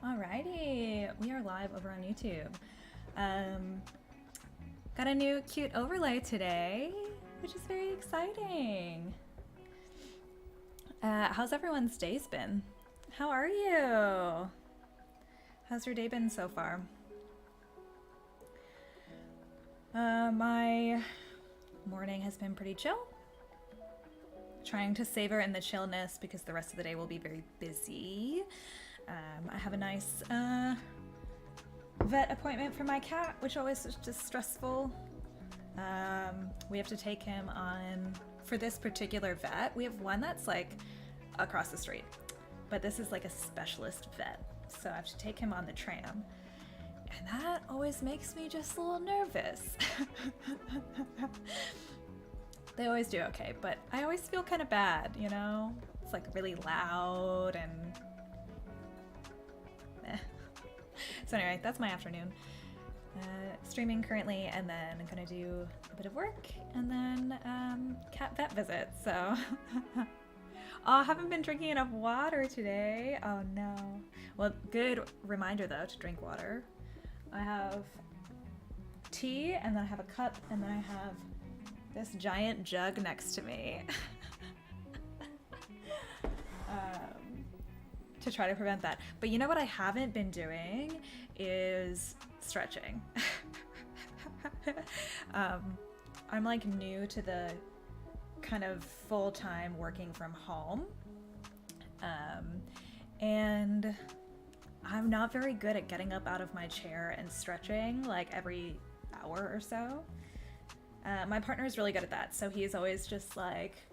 Alrighty, we are live over on YouTube. Got a new cute overlay today, which is very exciting. How's everyone's days been? How are you? How's your day been so far? My morning has been pretty chill. Trying to savor in the chillness because the rest of the day will be very busy. I have a nice vet appointment for my cat, which always is just stressful. We have to take him on, for this particular vet, we have one that's like across the street, but this is like a specialist vet. So I have to take him on the tram. And that always makes me just a little nervous. They always do okay, but I always feel kind of bad, you know? It's like really loud and So anyway, that's my afternoon. Streaming currently, and then I'm gonna do a bit of work, and then cat vet visit, so. Oh, I haven't been drinking enough water today. Oh no. Well, good reminder though to drink water. I have tea, and then I have a cup, and then I have this giant jug next to me. To try to prevent that. But you know what I haven't been doing is stretching. I'm like new to the kind of full-time working from home. And I'm not very good at getting up out of my chair and stretching like every hour or so. My partner is really good at that, so he's always just like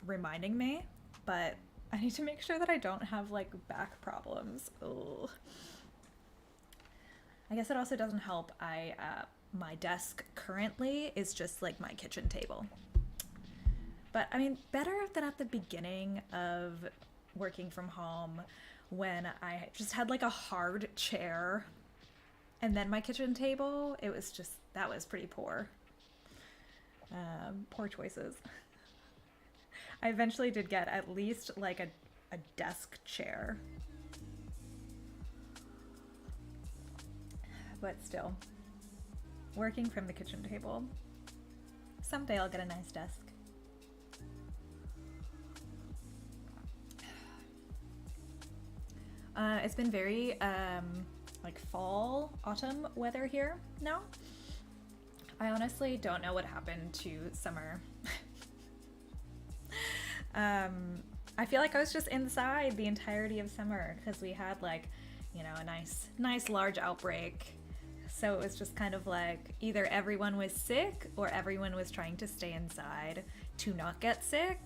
reminding me, but I need to make sure that I don't have like back problems. Ugh. I guess it also doesn't help. My desk currently is just like my kitchen table. But I mean, better than at the beginning of working from home when I just had like a hard chair and then my kitchen table. It was just, that was pretty poor. Poor choices. I eventually did get at least like a desk chair. But still, working from the kitchen table. Someday I'll get a nice desk. It's been very like fall, autumn weather here now. I honestly don't know what happened to summer. I feel like I was just inside the entirety of summer because we had like, you know, a nice large outbreak. So it was just kind of like either everyone was sick or everyone was trying to stay inside to not get sick.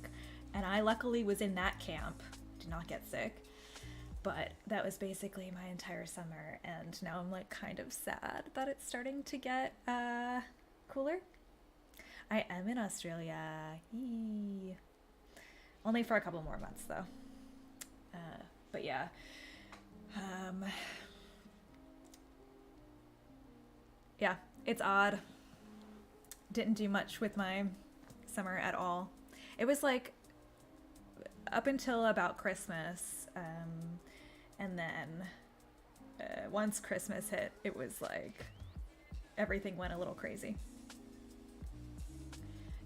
And I luckily was in that camp to not get sick. But that was basically my entire summer. And now I'm like kind of sad that it's starting to get cooler. I am in Australia. Yee. Only for a couple more months though. But yeah. Yeah, it's odd. Didn't do much with my summer at all. It was like up until about Christmas. And then once Christmas hit, it was like everything went a little crazy.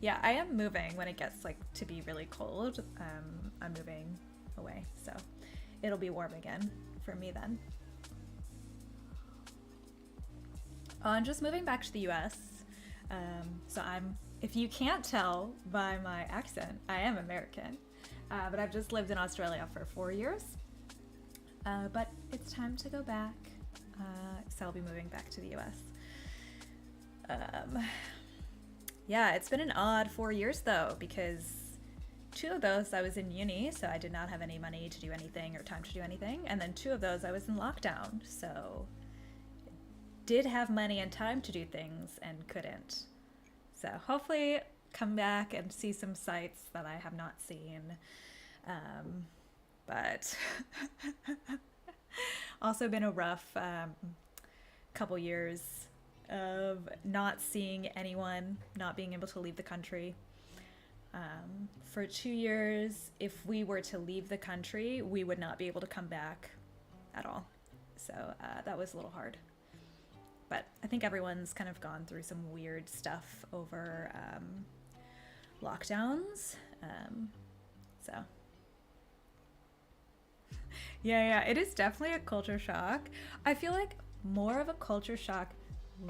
Yeah, I am moving when it gets like to be really cold. I'm moving away, so it'll be warm again for me then. I'm just moving back to the US. So if you can't tell by my accent, I am American. But I've just lived in Australia for 4 years. But it's time to go back. So I'll be moving back to the US. Yeah, it's been an odd 4 years though, because 2 of those I was in uni, so I did not have any money to do anything or time to do anything. And then 2 of those I was in lockdown, so did have money and time to do things and couldn't. So hopefully come back and see some sites that I have not seen. But also been a rough couple years of not seeing anyone, not being able to leave the country. For 2 years, if we were to leave the country, we would not be able to come back at all. So that was a little hard. But I think everyone's kind of gone through some weird stuff over lockdowns. So yeah, it is definitely a culture shock. I feel like more of a culture shock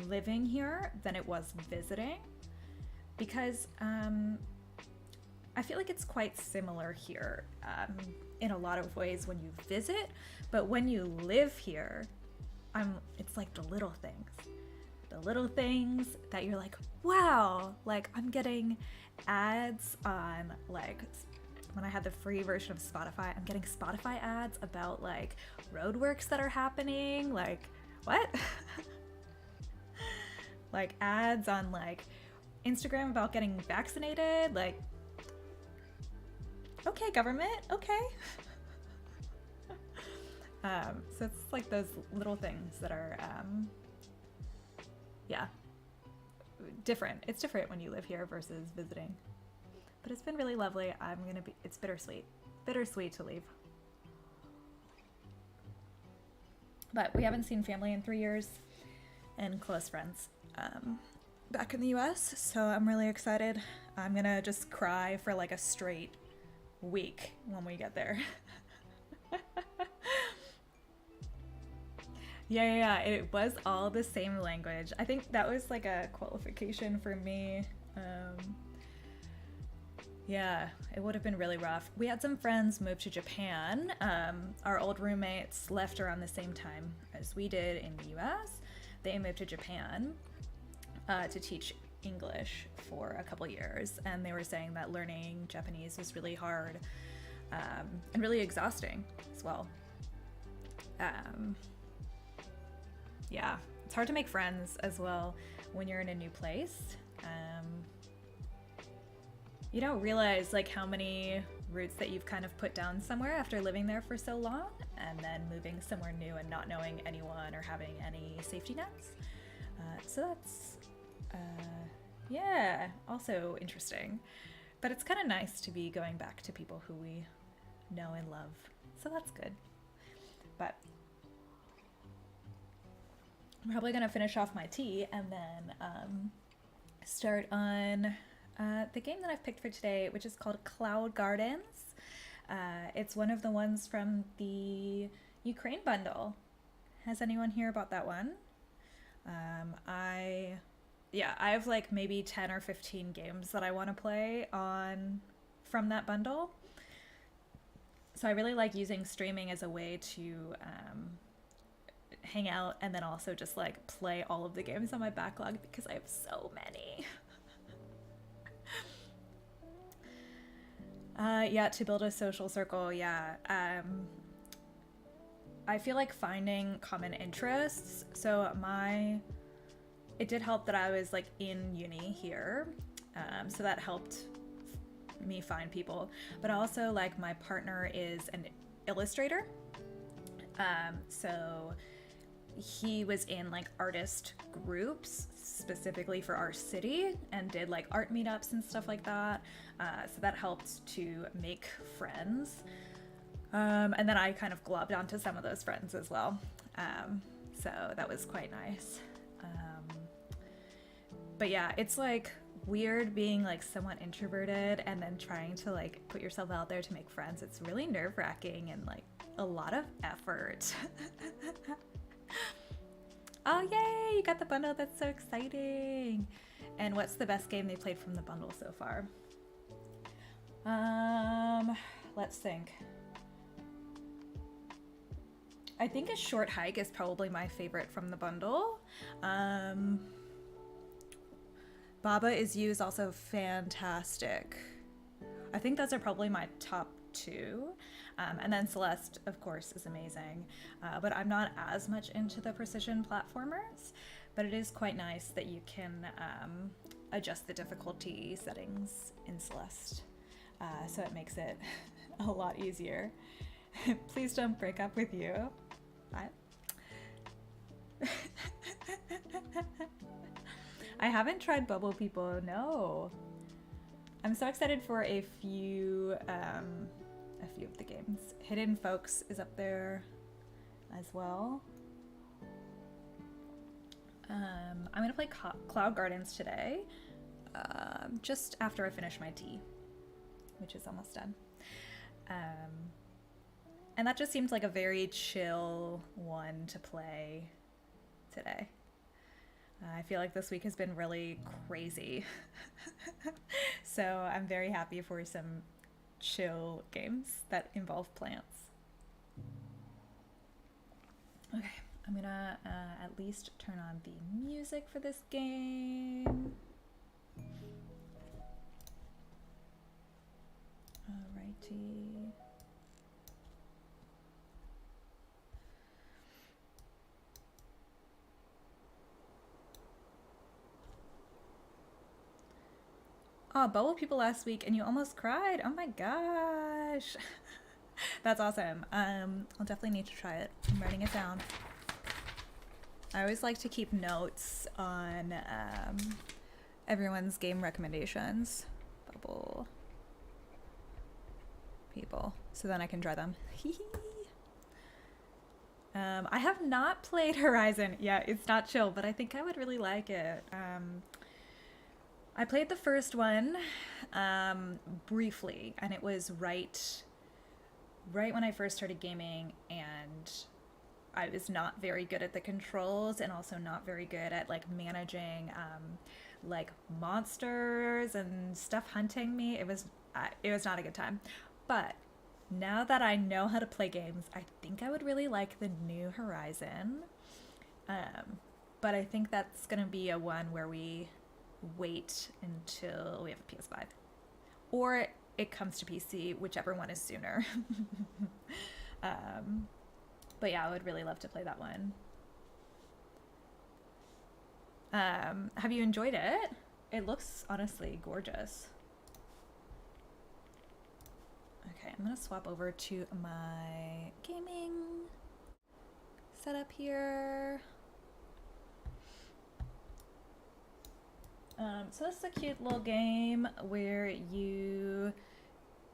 living here than it was visiting, because I feel like it's quite similar here in a lot of ways when you visit, but when you live here, it's like the little things that you're like, wow, like I'm getting ads on, like, when I had the free version of Spotify, I'm getting Spotify ads about like roadworks that are happening. Like, what? Like ads on like Instagram about getting vaccinated. Like, okay, government, okay. So it's like those little things that are, yeah, different. It's different when you live here versus visiting. But it's been really lovely. It's bittersweet to leave. But we haven't seen family in 3 years and close friends back in the US, so I'm really excited. I'm gonna just cry for like a straight week when we get there. Yeah, it was all the same language. I think that was like a qualification for me. Yeah, it would have been really rough. We had some friends move to Japan. Our old roommates left around the same time as we did in the US. They moved to Japan to teach English for a couple years, and they were saying that learning Japanese was really hard and really exhausting as well. Yeah, it's hard to make friends as well when you're in a new place. You don't realize like how many roots that you've kind of put down somewhere after living there for so long, and then moving somewhere new and not knowing anyone or having any safety nets. So that's, yeah, also interesting. But it's kind of nice to be going back to people who we know and love. So that's good. But I'm probably going to finish off my tea and then start on the game that I've picked for today, which is called Cloud Gardens. It's one of the ones from the Ukraine bundle. Has anyone heard about that one? I have like maybe 10 or 15 games that I want to play from that bundle. So I really like using streaming as a way to hang out and then also just like play all of the games on my backlog because I have so many. To build a social circle, I feel like finding common interests. So it did help that I was like in uni here, so that helped me find people. But also like my partner is an illustrator, so he was in like artist groups specifically for our city and did like art meetups and stuff like that. So that helped to make friends. And then I kind of globbed onto some of those friends as well. So that was quite nice. But yeah, it's like weird being like somewhat introverted and then trying to like put yourself out there to make friends. It's really nerve-wracking and like a lot of effort. Oh, yay! You got the bundle. That's so exciting. And what's the best game they played from the bundle so far? Let's think. I think A Short Hike is probably my favorite from the bundle. Baba Is You is also fantastic. I think those are probably my top two. And then Celeste, of course, is amazing. But I'm not as much into the precision platformers, but it is quite nice that you can adjust the difficulty settings in Celeste. So it makes it a lot easier. Please don't break up with you. What? I haven't tried Bubble People, no. I'm so excited for a few of the games. Hidden Folks is up there. as well. I'm gonna play Cloud Gardens today, just after I finish my tea, which is almost done. And that just seems like a very chill one to play today. I feel like this week has been really crazy. So I'm very happy for some chill games that involve plants. Okay, I'm gonna at least turn on the music for this game. Alrighty. Oh, bubble people last week and you almost cried. Oh my gosh. That's awesome. I'll definitely need to try it. I'm writing it down. I always like to keep notes on everyone's game recommendations. Bubble people. So then I can try them. I have not played Horizon. Yeah, it's not chill, but I think I would really like it. I played the first one briefly, and it was right when I first started gaming, and I was not very good at the controls and also not very good at like managing like monsters and stuff hunting me. It was not a good time. But now that I know how to play games, I think I would really like the new Horizon. But I think that's gonna be a one where we wait until we have a PS5. Or it comes to PC, whichever one is sooner. But yeah, I would really love to play that one. Have you enjoyed it? It looks honestly gorgeous. Okay, I'm gonna swap over to my gaming setup here. So this is a cute little game where you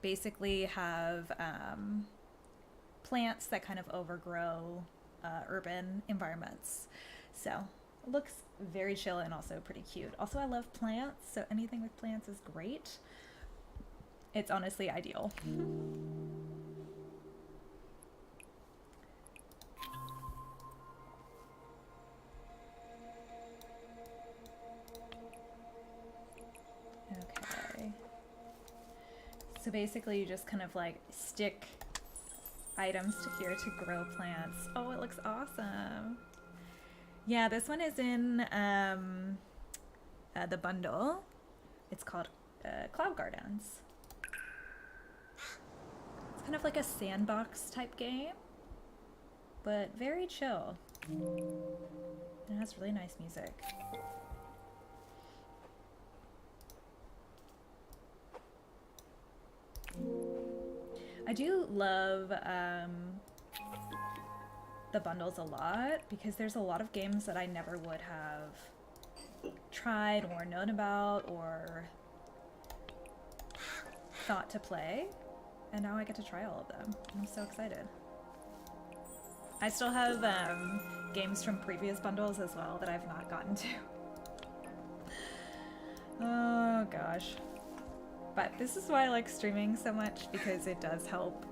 basically have plants that kind of overgrow urban environments. So it looks very chill and also pretty cute. Also, I love plants, so anything with plants is great. It's honestly ideal. Okay. So basically you just kind of like stick items to here to grow plants. Oh, it looks awesome. Yeah, this one is in the bundle. It's called Cloud Gardens. It's kind of like a sandbox type game, but very chill. It has really nice music. I do love the bundles a lot because there's a lot of games that I never would have tried or known about or thought to play, and now I get to try all of them. I'm so excited. I still have games from previous bundles as well that I've not gotten to. Oh gosh. But this is why I like streaming so much, because it does help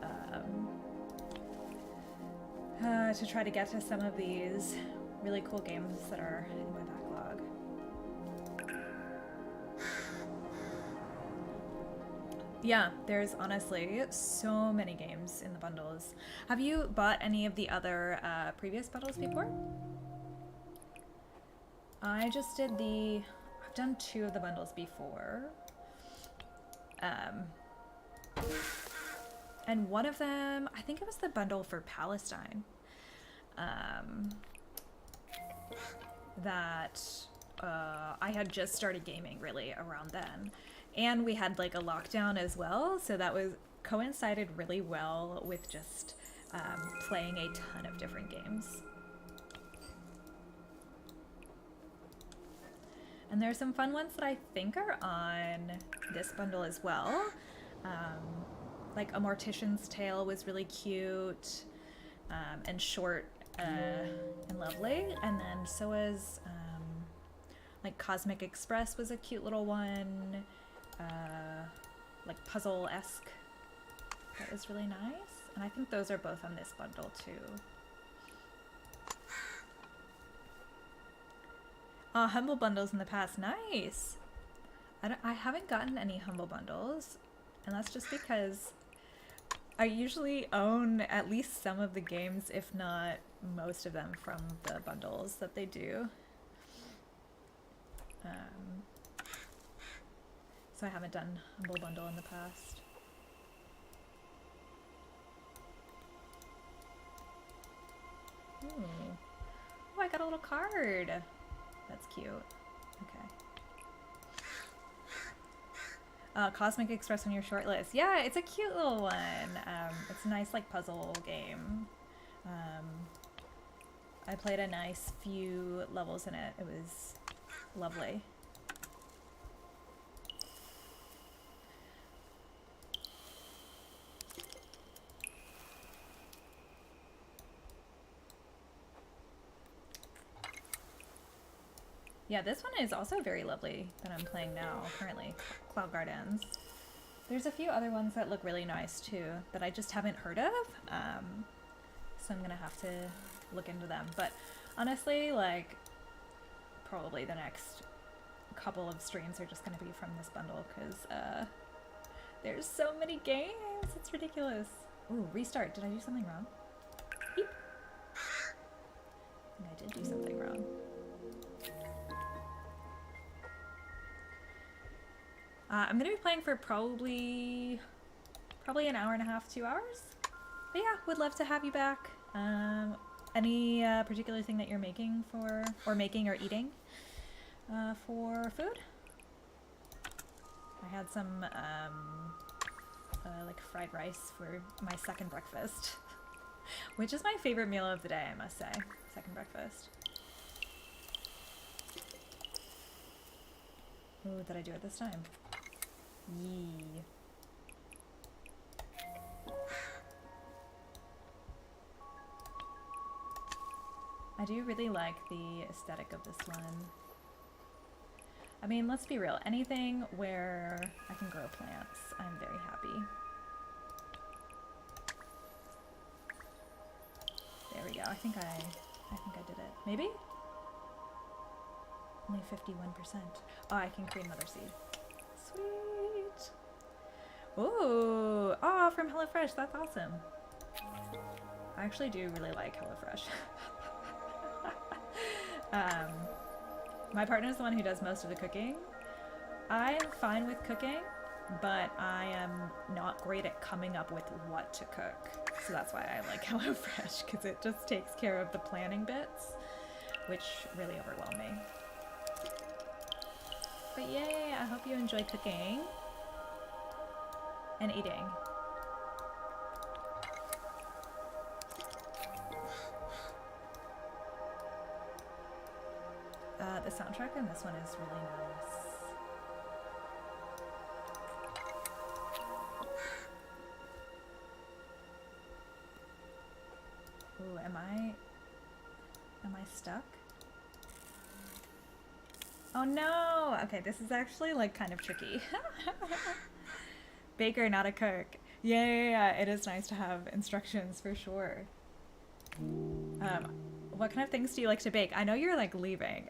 to try to get to some of these really cool games that are in my backlog. Yeah, there's honestly so many games in the bundles. Have you bought any of the other previous bundles before? I just did I've done 2 of the bundles before. And one of them, I think it was the bundle for Palestine, that I had just started gaming really around then. And we had like a lockdown as well, so that coincided really well with just playing a ton of different games. And there's some fun ones that I think are on this bundle as well. Like A Mortician's Tale was really cute, and Short and lovely. And then so was like Cosmic Express was a cute little one, like puzzle-esque. That was really nice. And I think those are both on this bundle too. Oh, Humble Bundles in the past. Nice! I haven't gotten any Humble Bundles, and that's just because I usually own at least some of the games, if not most of them, from the bundles that they do. So I haven't done Humble Bundle in the past. Ooh. Oh, I got a little card. That's cute. Okay. Cosmic Express on your short list. Yeah, it's a cute little one. It's a nice like puzzle game. I played a nice few levels in it. It was lovely. Yeah, this one is also very lovely that I'm playing now, currently, Cloud Gardens. There's a few other ones that look really nice too, that I just haven't heard of, so I'm gonna have to look into them. But honestly, like, probably the next couple of streams are just gonna be from this bundle, because there's so many games, it's ridiculous. Ooh, restart, did I do something wrong? Beep. I think I did do something wrong. I'm gonna be playing for probably an hour and a half, 2 hours. But yeah, would love to have you back. Any particular thing that you're making for, or making or eating for food? I had some like fried rice for my second breakfast, which is my favorite meal of the day, I must say. Second breakfast. Ooh, did I do it this time? Yee. I do really like the aesthetic of this one. I mean, let's be real. Anything where I can grow plants, I'm very happy. There we go. I think I did it. Maybe? Only 51%. Oh, I can create another seed. Sweet. Ooh. Oh, from HelloFresh. That's awesome. I actually do really like HelloFresh. My partner is the one who does most of the cooking. I'm fine with cooking, but I am not great at coming up with what to cook. So that's why I like HelloFresh, because it just takes care of the planning bits, which really overwhelm me. But yay, I hope you enjoy cooking and eating. The soundtrack in this one is really nice. Ooh, am I stuck? Oh no! Okay, this is actually like kind of tricky. Baker, not a cook. Yeah, it is nice to have instructions for sure. What kind of things do you like to bake? I know you're like leaving.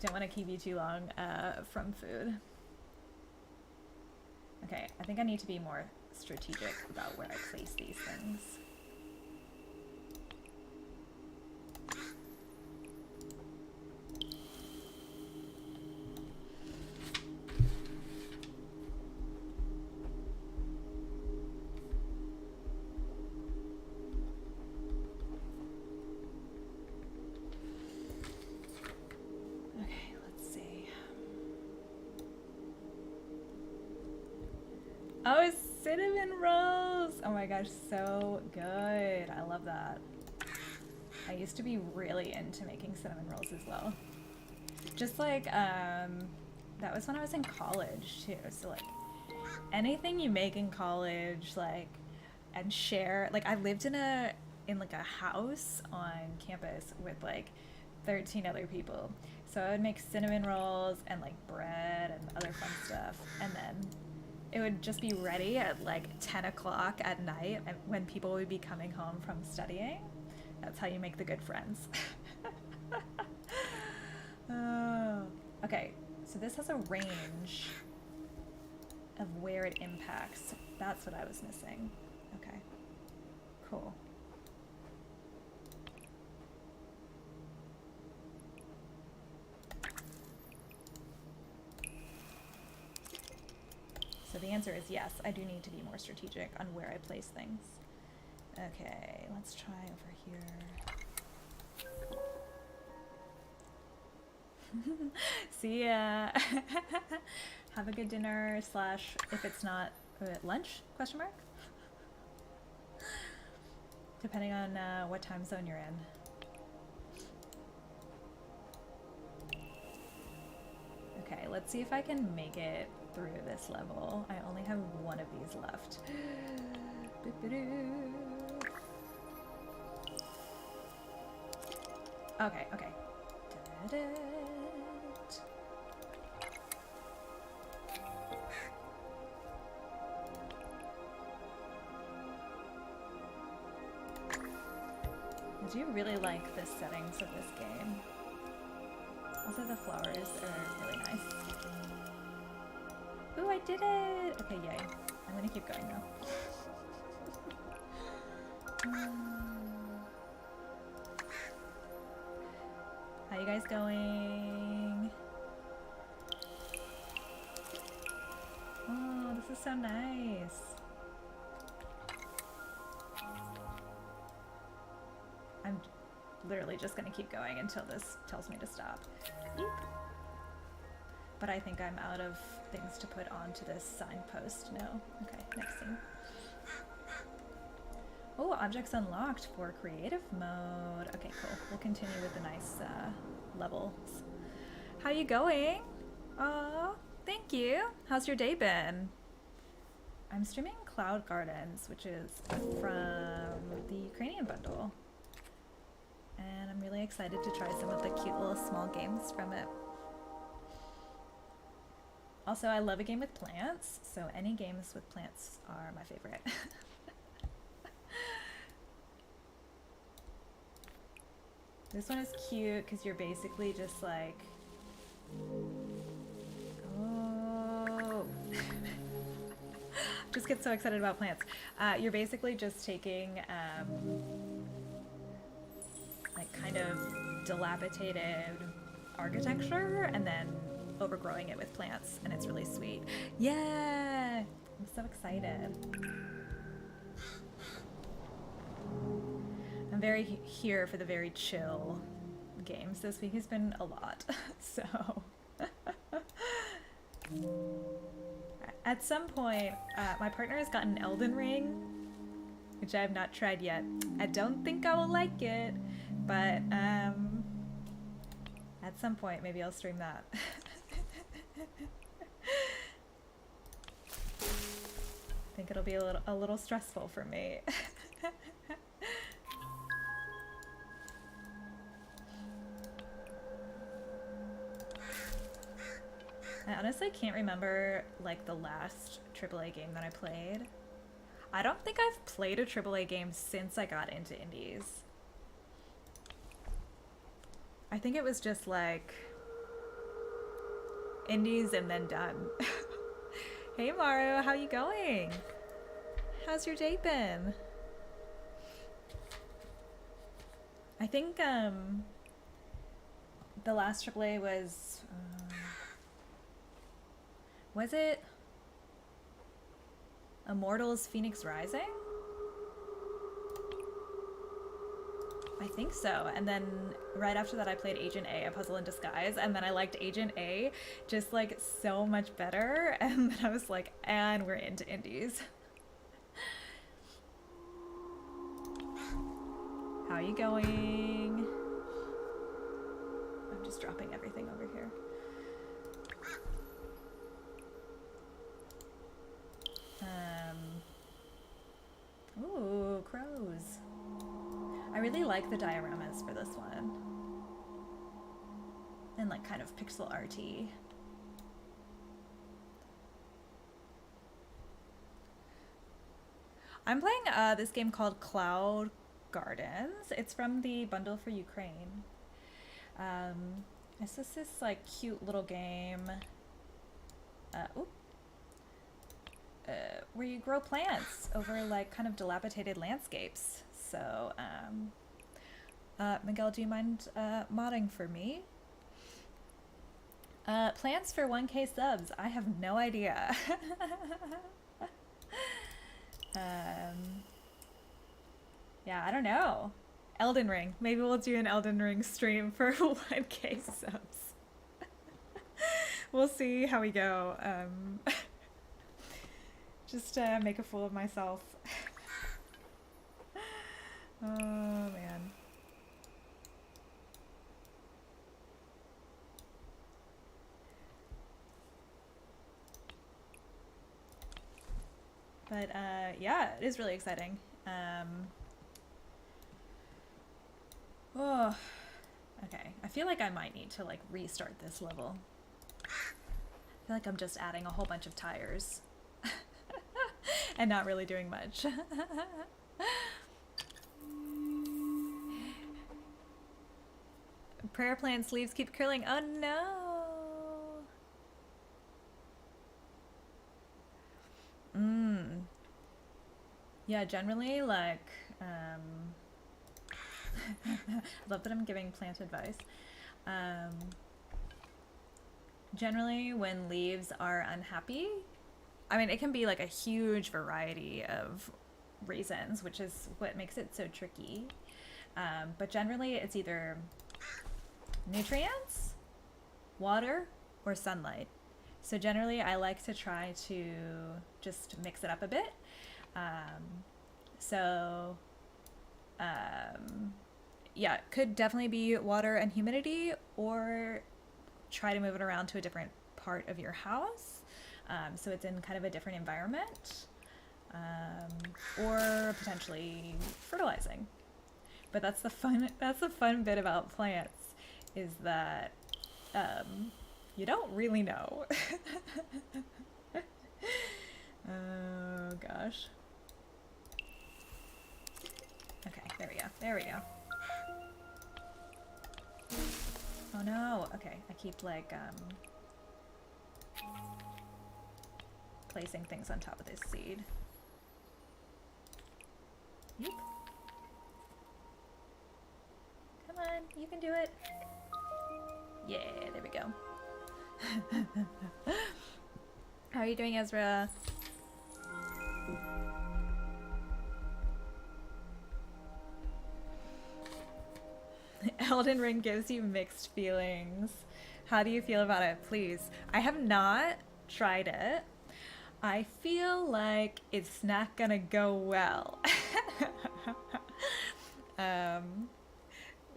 Don't want to keep you too long from food. Okay, I think I need to be more strategic about where I place these things. Oh, cinnamon rolls! Oh my gosh, so good. I love that. I used to be really into making cinnamon rolls as well. Just like, that was when I was in college too. So like, anything you make in college, like, and share. Like, I lived in like a house on campus with like 13 other people. So I would make cinnamon rolls and like bread and other fun stuff. And then it would just be ready at like 10 o'clock at night when people would be coming home from studying. That's how you make the good friends. Oh. Okay, so this has a range of where it impacts. That's what I was missing. Okay, cool. So the answer is yes, I do need to be more strategic on where I place things. Okay, let's try over here. See ya. Have a good dinner slash, if it's not lunch, question mark? Depending on what time zone you're in. Okay, let's see if I can make it through this level. I only have one of these left. Okay, okay. Did it. I do really like the settings of this game. Also, the flowers are really nice. Ooh, I did it! Okay, yay. I'm gonna keep going now. How you guys going? Oh, this is so nice. I'm literally just gonna keep going until this tells me to stop. Eep. But I think I'm out of things to put onto this signpost. No. Okay, next scene. Oh, objects unlocked for creative mode. Okay, cool. We'll continue with the nice levels. How you going? Aw, thank you. How's your day been? I'm streaming Cloud Gardens, which is from the Ukrainian bundle. And I'm really excited to try some of the cute little small games from it. Also, I love a game with plants, so any games with plants are my favorite. This one is cute because you're basically just like, oh, just get so excited about plants. You're basically just taking like kind of dilapidated architecture and then overgrowing it with plants, and it's really sweet. Yeah, I'm so excited. I'm very here for the very chill games. This week has been a lot, so at some point my partner has gotten Elden Ring, which I have not tried yet. I don't think I will like it, but at some point maybe I'll stream that. I think it'll be a little stressful for me. I honestly can't remember like the last AAA game that I played. I don't think I've played a AAA game since I got into indies. I think it was just like indies and then done. Hey Maru, how you going? How's your day been? I think the last AAA was it Immortals Phoenix Rising? I think so. And then right after that I played Agent A, A Puzzle in Disguise, and then I liked Agent A just like so much better, and then I was like, and we're into indies. How are you going? I'm just dropping everything over here. Ooh, crows. I really like the dioramas for this one. And like kind of pixel arty. I'm playing this game called Cloud Gardens. It's from the bundle for Ukraine. It's just this like cute little game where you grow plants over like kind of dilapidated landscapes. So, Miguel, do you mind modding for me? Plans for 1K subs. I have no idea. Yeah, I don't know. Elden Ring. Maybe we'll do an Elden Ring stream for 1K subs. We'll see how we go. Just make a fool of myself. Oh, man. But yeah, it is really exciting. Oh, okay. I feel like I might need to like restart this level. I feel like I'm just adding a whole bunch of tires and not really doing much. Prayer plant sleeves keep curling. Oh no. Yeah, generally, like, I love that I'm giving plant advice. Generally, when leaves are unhappy, I mean, it can be like a huge variety of reasons, which is what makes it so tricky. But generally, it's either nutrients, water, or sunlight. So generally, I like to try to just mix it up a bit. Yeah, it could definitely be water and humidity, or try to move it around to a different part of your house, so it's in kind of a different environment, or potentially fertilizing. But that's the fun bit about plants, is that you don't really know. Oh gosh. Okay, there we go. Oh no, okay, I keep like placing things on top of this seed. Yep. Come on, you can do it. Yeah, there we go. How are you doing, Ezra? Elden Ring gives you mixed feelings. How do you feel about it? Please. I have not tried it. I feel like it's not gonna go well.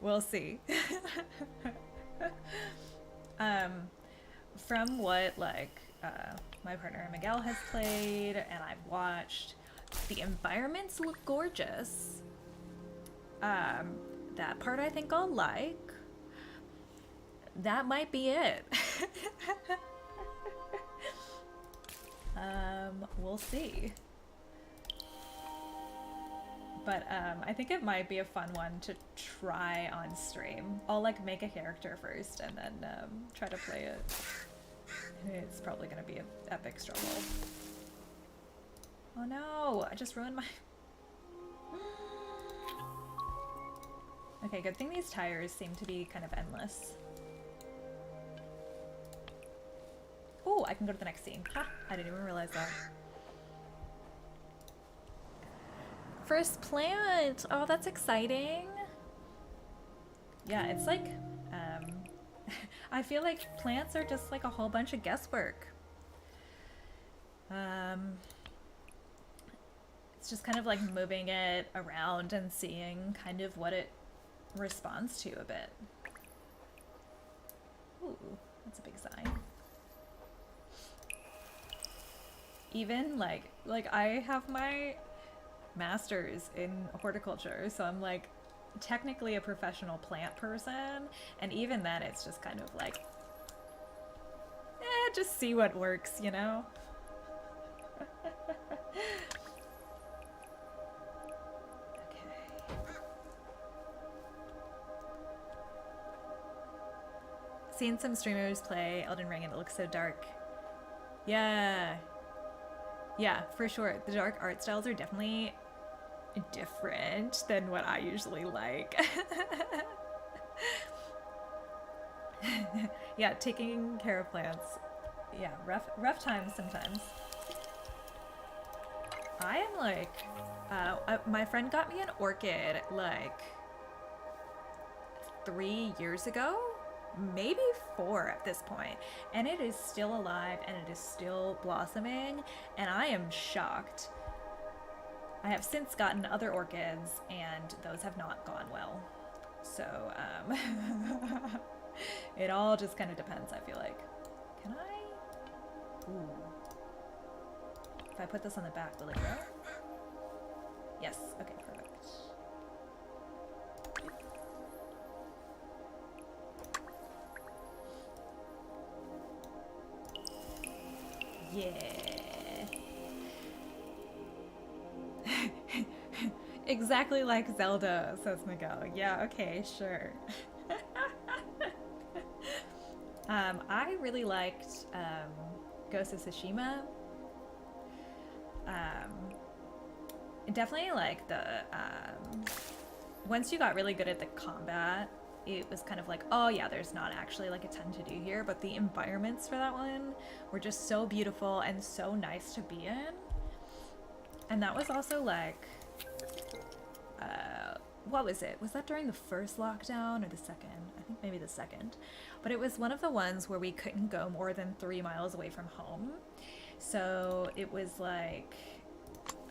We'll see. From what like my partner Miguel has played and I've watched, the environments look gorgeous. That part I think I'll like. That might be it. We'll see. But I think it might be a fun one to try on stream. I'll like make a character first and then try to play it. It's probably gonna be an epic struggle. Oh no, I just ruined my... Okay, good thing these tires seem to be kind of endless. Oh, I can go to the next scene. Ha! I didn't even realize that. First plant! Oh, that's exciting! Yeah, it's like, I feel like plants are just like a whole bunch of guesswork. It's just kind of like moving it around and seeing kind of what it responds to a bit. Ooh, that's a big sign. Even like I have my master's in horticulture, so I'm like technically a professional plant person, and even then it's just kind of like, just see what works, you know? Okay. Seen some streamers play Elden Ring and it looks so dark. Yeah. Yeah, for sure. The dark art styles are definitely different than what I usually like. Yeah, taking care of plants. Yeah, rough times sometimes. I am like, my friend got me an orchid like 3 years ago, maybe 4 at this point, and it is still alive and it is still blossoming, and I am shocked. I have since gotten other orchids and those have not gone well. So, it all just kind of depends, I feel like. Can I? Ooh. If I put this on the back, will it grow? Yes. Okay, perfect. Yeah. Exactly like Zelda, says Miguel. Yeah, okay, sure. I really liked Ghost of Tsushima. Definitely like the once you got really good at the combat, it was kind of like, oh yeah, there's not actually like a ton to do here, but the environments for that one were just so beautiful and so nice to be in. And that was also like, what was it? Was that during the first lockdown or the second? I think maybe the second. But it was one of the ones where we couldn't go more than 3 miles away from home. So it was like,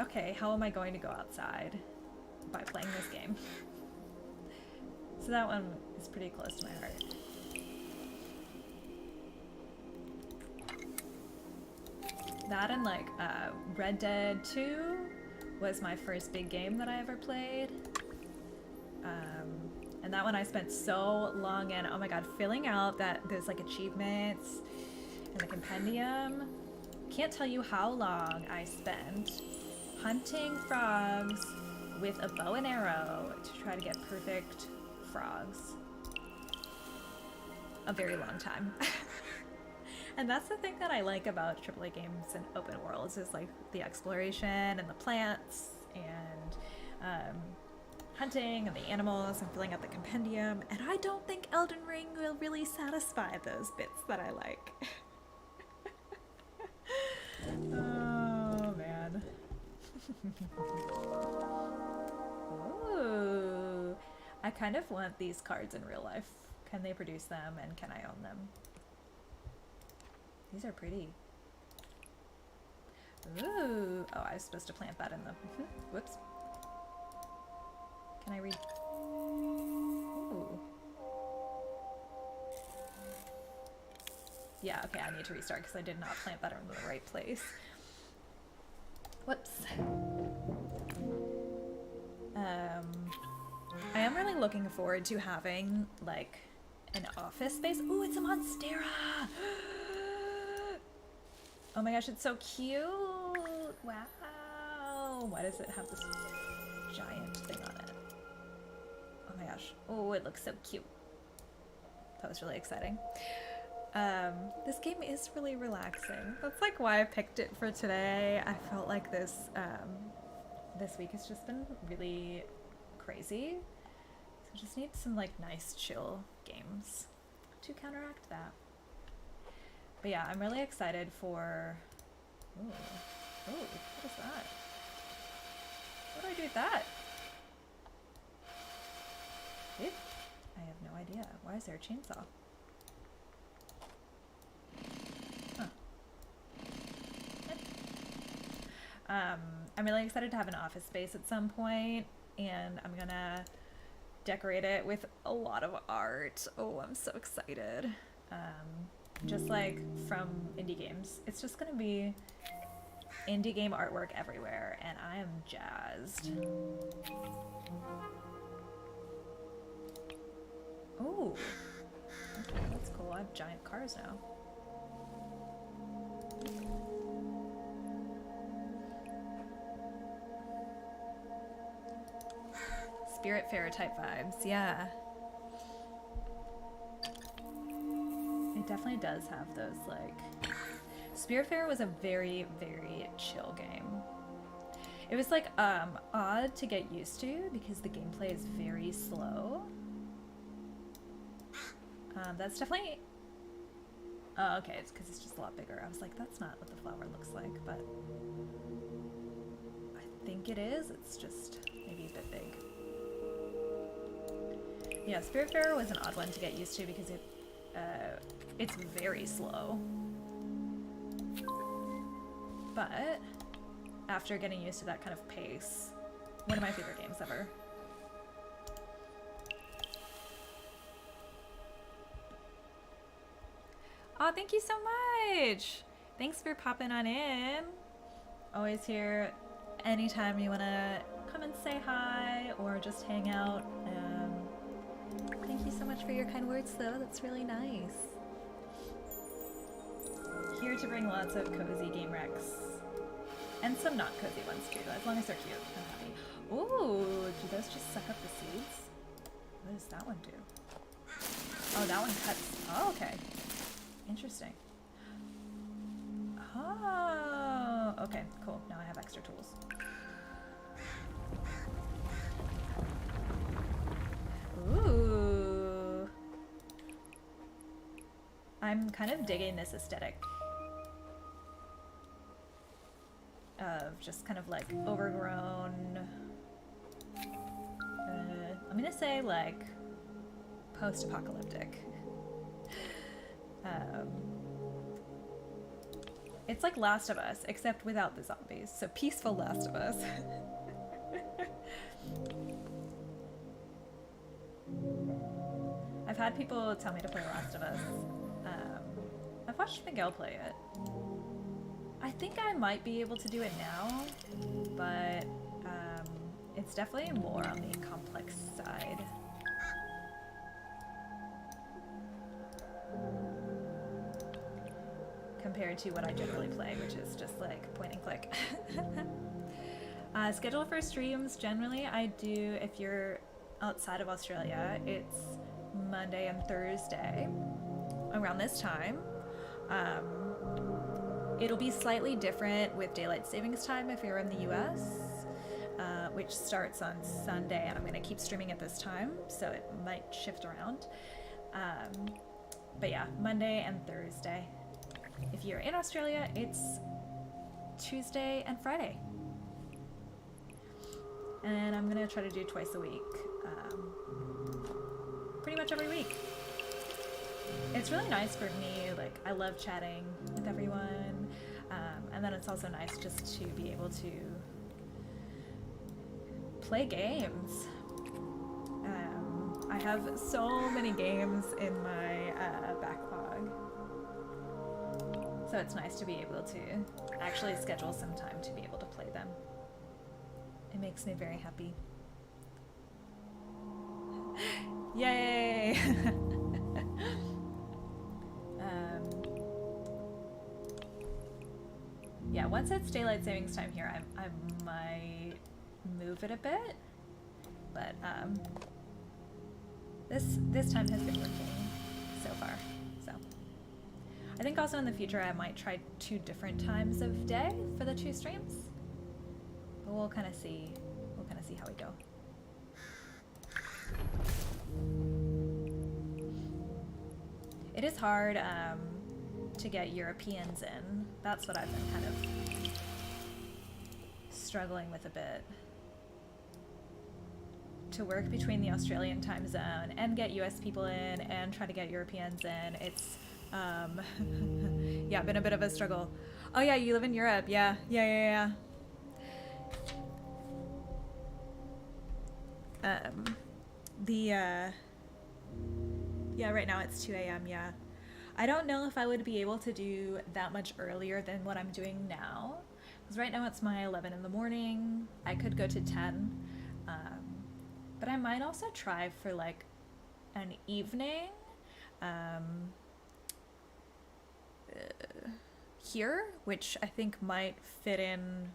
okay, how am I going to go outside? By playing this game. So that one is pretty close to my heart. That and like Red Dead 2 was my first big game that I ever played. And that one I spent so long in, oh my god, filling out that there's like achievements in the compendium. Can't tell you how long I spent hunting frogs with a bow and arrow to try to get perfect frogs. A very long time. And that's the thing that I like about AAA games and open worlds is like the exploration and the plants and hunting and the animals and filling out the compendium. And I don't think Elden Ring will really satisfy those bits that I like. Oh man. Ooh. I kind of want these cards in real life. Can they produce them and can I own them? These are pretty. Ooh. Oh, I was supposed to plant that in the... Whoops. Can I read? Ooh. Yeah, okay, I need to restart because I did not plant that in the right place. Whoops. I am really looking forward to having, like, an office space. Ooh, it's a Monstera! Oh my gosh, it's so cute! Wow! Why does it have this giant thing on it? Oh my gosh. Oh, it looks so cute. That was really exciting. This game is really relaxing. That's like why I picked it for today. I felt like this week has just been really crazy. So I just need some like nice chill games to counteract that. But yeah, I'm really excited for... Ooh. Ooh, what is that? What do I do with that? It? I have no idea. Why is there a chainsaw? Huh. I'm really excited to have an office space at some point, and I'm gonna decorate it with a lot of art. Oh, I'm so excited. Just like from indie games. It's just gonna be indie game artwork everywhere, and I am jazzed. Ooh. Okay, that's cool. I have giant cars now. Spirit Fair type vibes, yeah. It definitely does have those, like... Spirit Fair was a very, very chill game. It was, like, odd to get used to because the gameplay is very slow. That's definitely... Oh, okay, it's because it's just a lot bigger. I was like, that's not what the flower looks like, but... I think it is. It's just maybe a bit big. Yeah, Spirit Fair was an odd one to get used to because it's very slow. But after getting used to that kind of pace, one of my favorite games ever. Oh, thank you so much! Thanks for popping on in. Always here anytime you want to come and say hi or just hang out. Thank you so much for your kind words, though. That's really nice. Here to bring lots of cozy game recs. And some not cozy ones, too. As long as they're cute, I'm happy. Ooh, do those just suck up the seeds? What does that one do? Oh, that one cuts. Oh, okay. Interesting. Oh, okay, cool. Now I have extra tools. Ooh. I'm kind of digging this aesthetic of just kind of like overgrown, I'm gonna say like post-apocalyptic. It's like Last of Us, except without the zombies. So peaceful Last of Us. I've had people tell me to play Last of Us. I've watched Miguel play it. I think I might be able to do it now, but it's definitely more on the complex side. Compared to what I generally play, which is just like point and click. Schedule for streams, generally I do, if you're outside of Australia, it's Monday and Thursday around this time. It'll be slightly different with daylight savings time if you're in the US, which starts on Sunday, and I'm going to keep streaming at this time, so it might shift around. But yeah, Monday and Thursday. If you're in Australia, it's Tuesday and Friday. And I'm gonna try to do twice a week, pretty much every week. It's really nice for me, like I love chatting with everyone, and then it's also nice just to be able to play games. I have so many games in my backlog. So it's nice to be able to actually schedule some time to be able to play them. It makes me very happy. Yay! Yeah, once it's daylight savings time here, I might move it a bit, but this time has been working so far. So I think also in the future I might try 2 different times of day for the 2 streams, but we'll kind of see. We'll kind of see how we go. It is hard to get Europeans in. That's what I've been kind of struggling with a bit. To work between the Australian time zone and get US people in and try to get Europeans in, it's yeah, been a bit of a struggle. Oh yeah, you live in Europe. Yeah. Yeah, right now it's 2 a.m. Yeah. I don't know if I would be able to do that much earlier than what I'm doing now, Because right now it's my 11 in the morning. I could go to 10. But I might also try for like an evening here, which I think might fit in.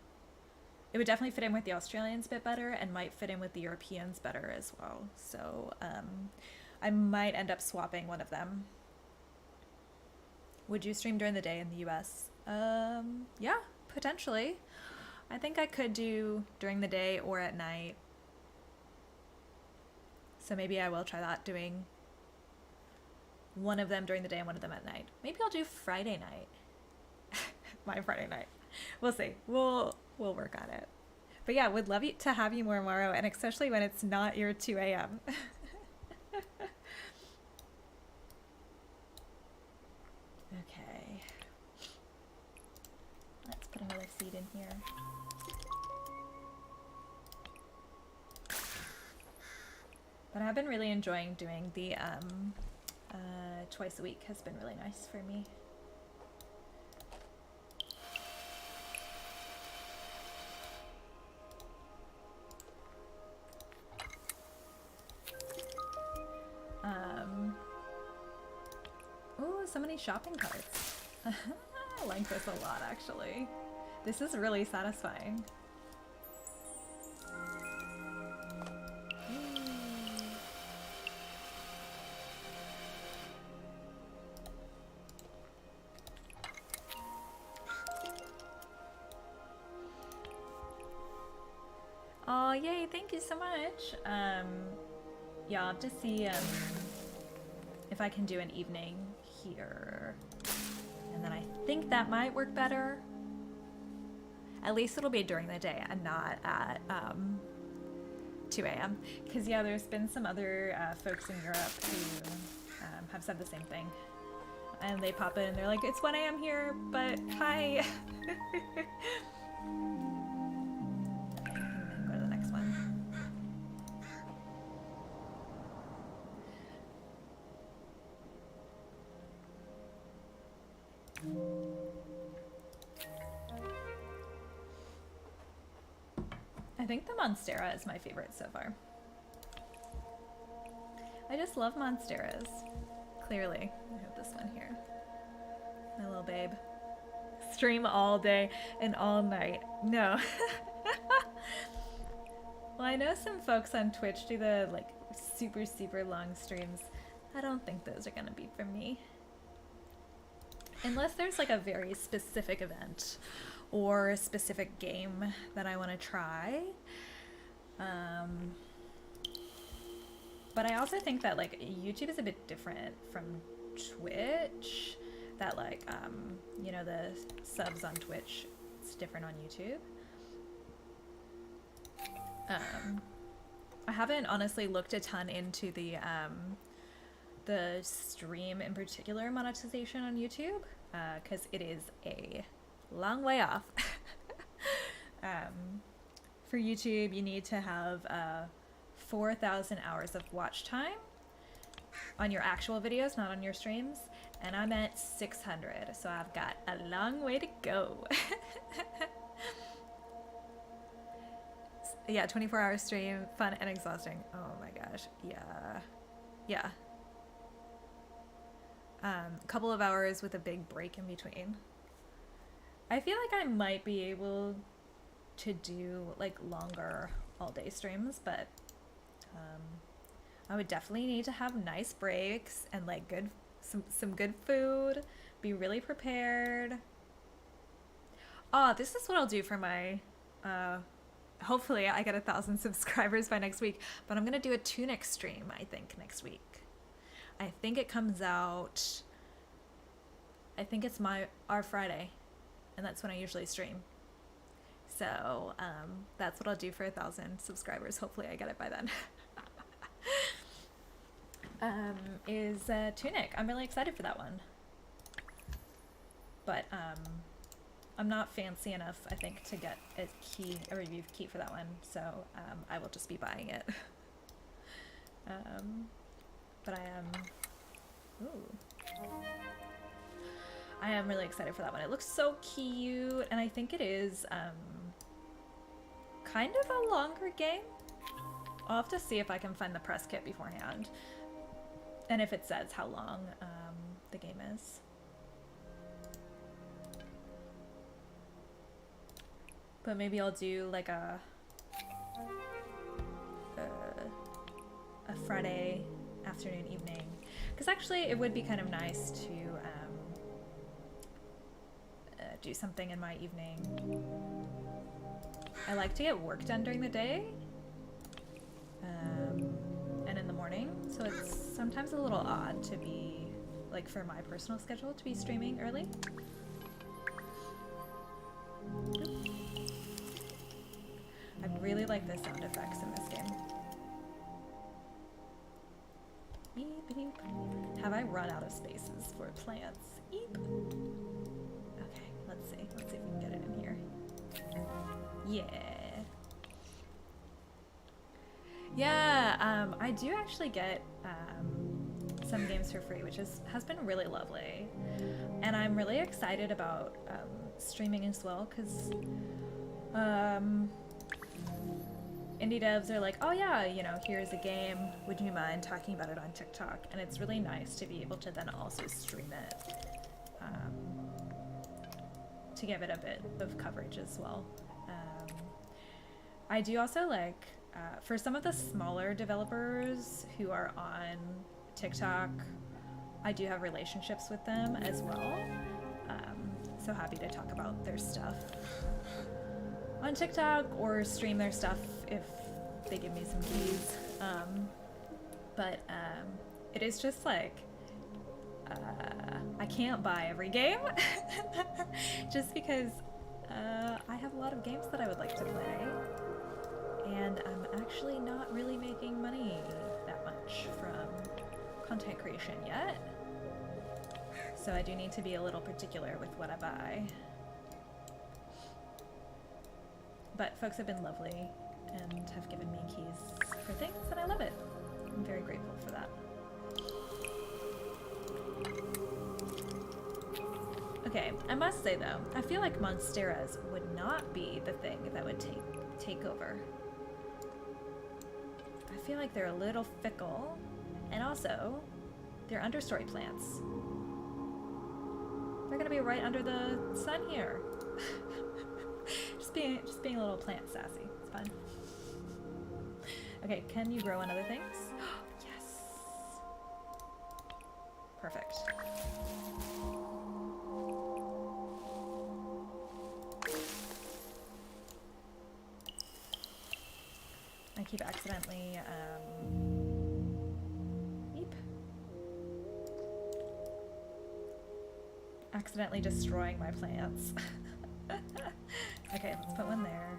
It would definitely fit in with the Australians a bit better and might fit in with the Europeans better as well. So I might end up swapping one of them. Would you stream during the day in the US? Yeah, potentially. I think I could do during the day or at night. So maybe I will try that, doing one of them during the day and one of them at night. Maybe I'll do Friday night. My Friday night. We'll see. We'll work on it. But yeah, would love to have you more tomorrow, and especially when it's not your 2 a.m. Okay. Let's put another seed in here. But I've been really enjoying doing the twice a week. Has been really nice for me. Oh, so many shopping carts. I like this a lot, actually. This is really satisfying. Oh, yay, thank you so much. Yeah, I'll have to see if I can do an evening here. And then I think that might work better. At least it'll be during the day and not at 2 a.m. Because, yeah, there's been some other folks in Europe who have said the same thing. And they pop in and they're like, it's 1 a.m. here, but hi. I think the Monstera is my favorite so far. I just love Monsteras. Clearly. I have this one here. My little babe. Stream all day and all night. No. Well, I know some folks on Twitch do the like super, super long streams. I don't think those are gonna be for me. Unless there's like a very specific event or a specific game that I want to try. But I also think that like YouTube is a bit different from Twitch. That like, you know, the subs on Twitch, it's different on YouTube. I haven't honestly looked a ton into the stream in particular monetization on YouTube, because it is a long way off. For YouTube, you need to have 4,000 hours of watch time on your actual videos, not on your streams, and I'm at 600, so I've got a long way to go. Yeah, 24-hour stream, fun and exhausting. Oh my gosh, yeah. Yeah. A couple of hours with a big break in between. I feel like I might be able to do like longer all-day streams, but I would definitely need to have nice breaks and like some good food, be really prepared. Oh, this is what I'll do for my hopefully I get 1,000 subscribers by next week, but I'm gonna do a tunic stream, I think, next week. I think it comes out, I think it's our Friday, and that's when I usually stream. So that's what I'll do for 1,000 subscribers. Hopefully I get it by then. Is Tunic. I'm really excited for that one. But I'm not fancy enough, I think, to get a review key for that one. So I will just be buying it. But I am... Ooh. I am really excited for that one. It looks so cute, and I think it is kind of a longer game. I'll have to see if I can find the press kit beforehand, and if it says how long the game is. But maybe I'll do like a Friday afternoon, evening. Because actually it would be kind of nice to do something in my evening. I like to get work done during the day and in the morning. So it's sometimes a little odd to be, like for my personal schedule, to be streaming early. I really like the sound effects in this game. Eep, eep. Have I run out of spaces for plants? Eep. Okay, let's see. Let's see if we can get it in here. Yeah. Yeah, I do actually get some games for free, which has been really lovely. And I'm really excited about streaming as well, because indie devs are like, oh yeah, you know, here's a game, would you mind talking about it on TikTok? And it's really nice to be able to then also stream it, to give it a bit of coverage as well. I do also like, for some of the smaller developers who are on TikTok, I do have relationships with them as well. So happy to talk about their stuff on TikTok or stream their stuff if they give me some keys. But it is just like, I can't buy every game just because I have a lot of games that I would like to play, and I'm actually not really making money that much from content creation yet. So I do need to be a little particular with what I buy. But folks have been lovely and have given me keys for things, and I love it. I'm very grateful for that. Okay, I must say though, I feel like Monsteras would not be the thing that would take over. I feel like they're a little fickle, and also they're understory plants. They're gonna be right under the sun here. just being a little plant sassy. It's fun. Okay, can you grow on other things? Yes. Perfect. I keep accidentally, accidentally destroying my plants. Okay, let's put one there.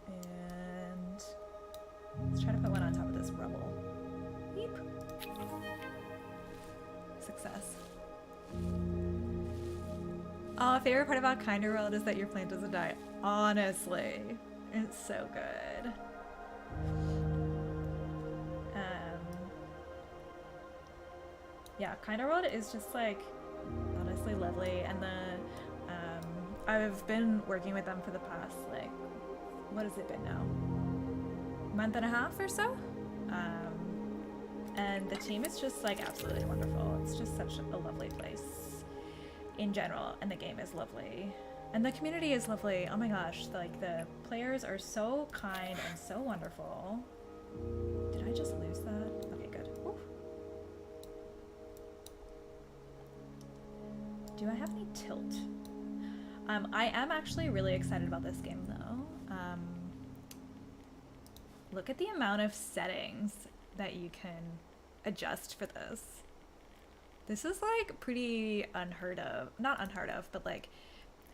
And let's try to put one on top of this rubble. Beep. Success. Oh, favorite part about Kinder World is that your plant doesn't die. Honestly, it's so good. Yeah, Kinder World is just like honestly lovely, and I've been working with them for the past, like, what has it been now? Month and a half or so? And the team is just like absolutely wonderful. It's just such a lovely place in general, and the game is lovely. And the community is lovely. Oh my gosh, like the players are so kind and so wonderful. Did I just lose that? Okay, good. Woo. Do I have any tilt? I am actually really excited about this game though. Look at the amount of settings that you can adjust for this. This is like pretty unheard of. Not unheard of, but like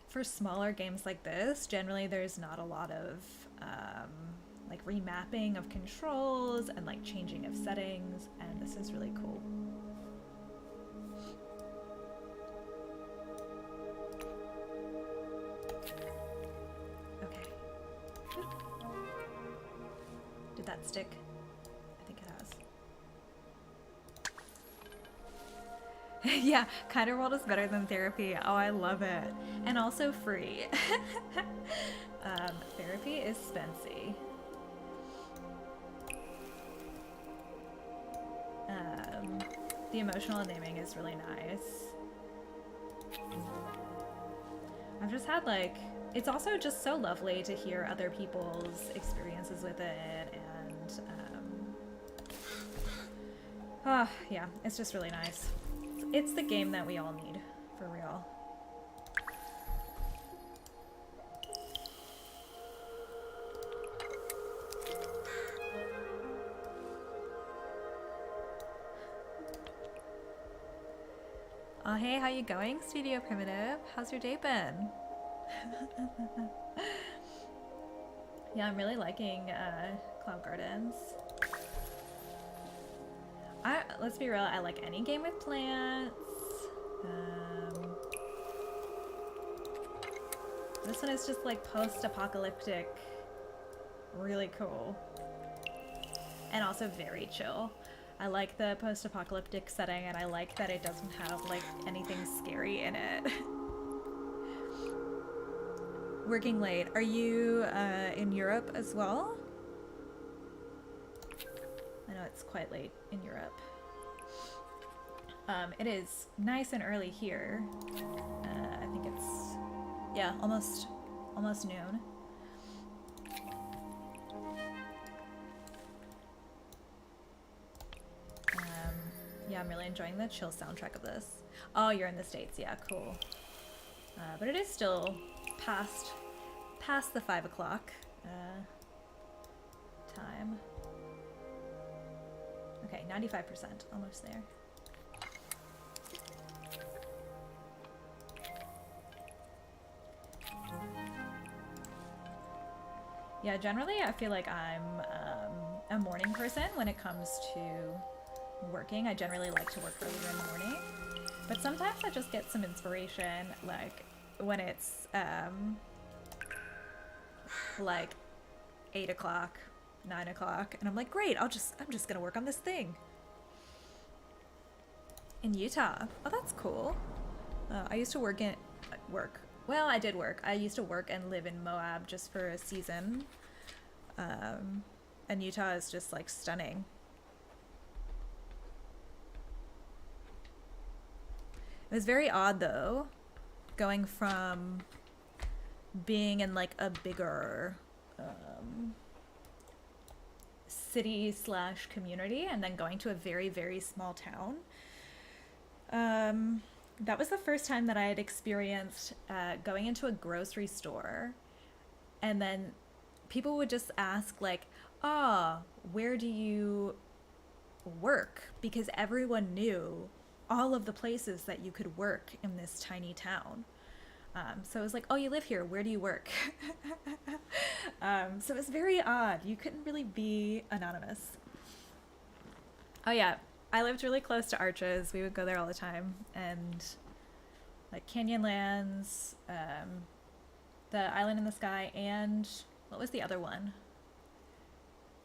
for smaller games like this, generally there's not a lot of like remapping of controls and like changing of settings, and this is really cool. Did that stick? I think it has. Yeah, Kinder World is better than therapy. Oh, I love it. And also free. Therapy is spency. The emotional naming is really nice. I've just had like, it's also just so lovely to hear other people's experiences with it, and yeah, it's just really nice. It's the game that we all need, for real. Oh, hey, how you going, Studio Primitive? How's your day been? Yeah, I'm really liking Cloud Gardens. Let's be real, I like any game with plants. This one is just like post-apocalyptic, really cool. And also very chill. I like the post-apocalyptic setting, and I like that it doesn't have like anything scary in it. Working late. Are you in Europe as well? I know it's quite late in Europe. It is nice and early here. I think it's, yeah, almost noon. Yeah, I'm really enjoying the chill soundtrack of this. Oh, you're in the States. Yeah, cool. But it is still past the 5 o'clock time. Okay, 95%, almost there. Yeah, generally I feel like I'm a morning person when it comes to working. I generally like to work earlier in the morning, but sometimes I just get some inspiration, like when it's like 8 o'clock, 9 o'clock, and I'm like, great, I'm just gonna work on this thing. In Utah. Oh, that's cool. I used to well, I did work. I used to work and live in Moab just for a season. And Utah is just like stunning. It was very odd though, going from being in like a bigger city slash community and then going to a very, very small town. That was the first time that I had experienced going into a grocery store, and then people would just ask like, where do you work? Because everyone knew all of the places that you could work in this tiny town. So it was like, oh, you live here, where do you work? So it was very odd. You couldn't really be anonymous. Oh yeah, I lived really close to Arches. We would go there all the time, and like Canyonlands, the Island in the Sky, and what was the other one?